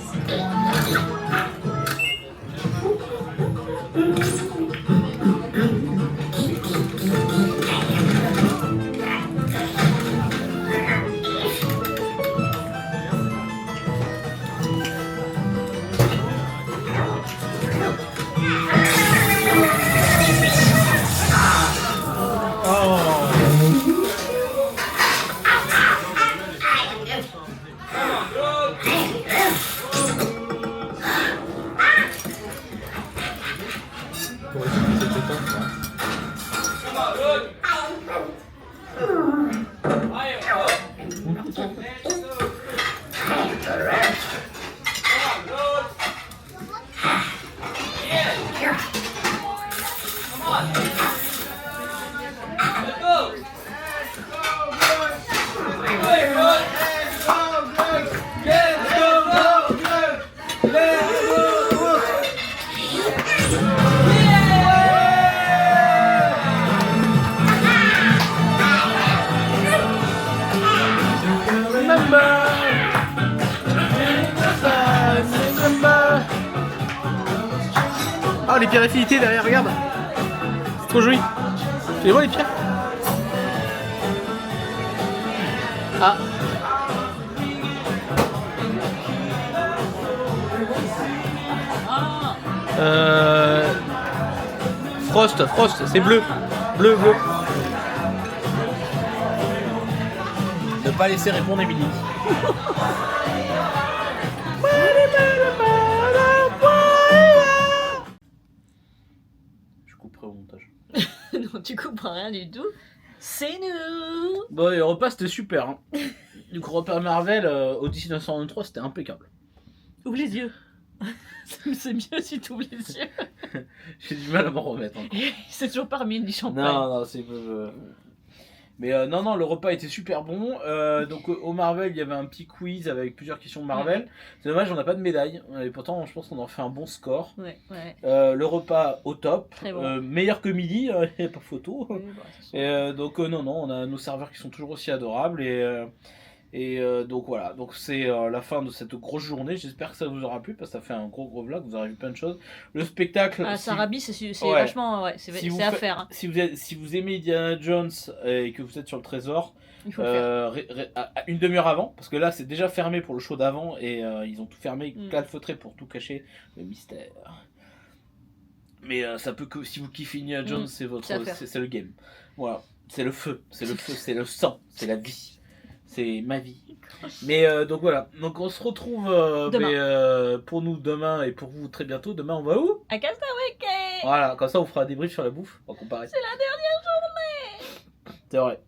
Oh, les pierres affinités derrière, regarde. C'est trop joli. Tu les vois les pierres? Ah. Frost, c'est bleu. Bleu. Ne pas laisser répondre Émilie. Je couperai au montage. Non, tu comprends rien du tout. C'est nous. Bon, le repas c'était super. Hein. Du coup, repas Marvel, Odyssey 993, c'était impeccable. Ouvre les yeux. C'est mieux si tu ouvres les yeux. J'ai du mal à m'en remettre encore. C'est toujours pas remis du champagne. Non, c'est... Mais non, le repas était super bon. Donc au Marvel, il y avait un petit quiz avec plusieurs questions de Marvel. Ouais. C'est dommage, on n'a pas de médaille. Et pourtant, je pense qu'on en fait un bon score. Ouais. Le repas au top. Très bon. Meilleur que midi, il n'y a pas photo. Oui, bah, Et donc non, on a nos serveurs qui sont toujours aussi adorables. Et donc voilà, donc c'est la fin de cette grosse journée. J'espère que ça vous aura plu parce que ça fait un gros vlog, vous aurez vu plein de choses. Le spectacle. Ah, Sarabi, c'est vachement. Ouais, c'est à faire. Hein. Si vous aimez Indiana Jones et que vous êtes sur le trésor, il faut faire. Une demi-heure avant, parce que là c'est déjà fermé pour le show d'avant et ils ont tout fermé, calfeutré pour tout cacher le mystère. Mais ça peut que si vous kiffez Indiana Jones, c'est le game. Voilà, c'est le feu, c'est le sang, c'est la vie. C'est ma vie. Mais donc voilà. Donc on se retrouve pour nous demain et pour vous très bientôt. Demain on va où? À Castaway Cay. Voilà, comme ça on fera un débrief sur la bouffe. On va comparer. C'est la dernière journée. C'est vrai.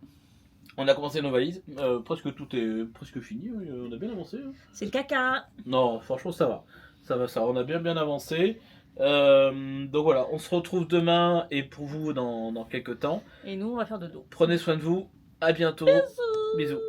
On a commencé nos valises. Presque tout est presque fini. On a bien avancé. Hein. C'est le caca. Non, franchement ça va. Ça va. On a bien avancé. Donc voilà, on se retrouve demain et pour vous dans quelques temps. Et nous on va faire dodo. Prenez soin de vous. À bientôt. Bisous. Bisous.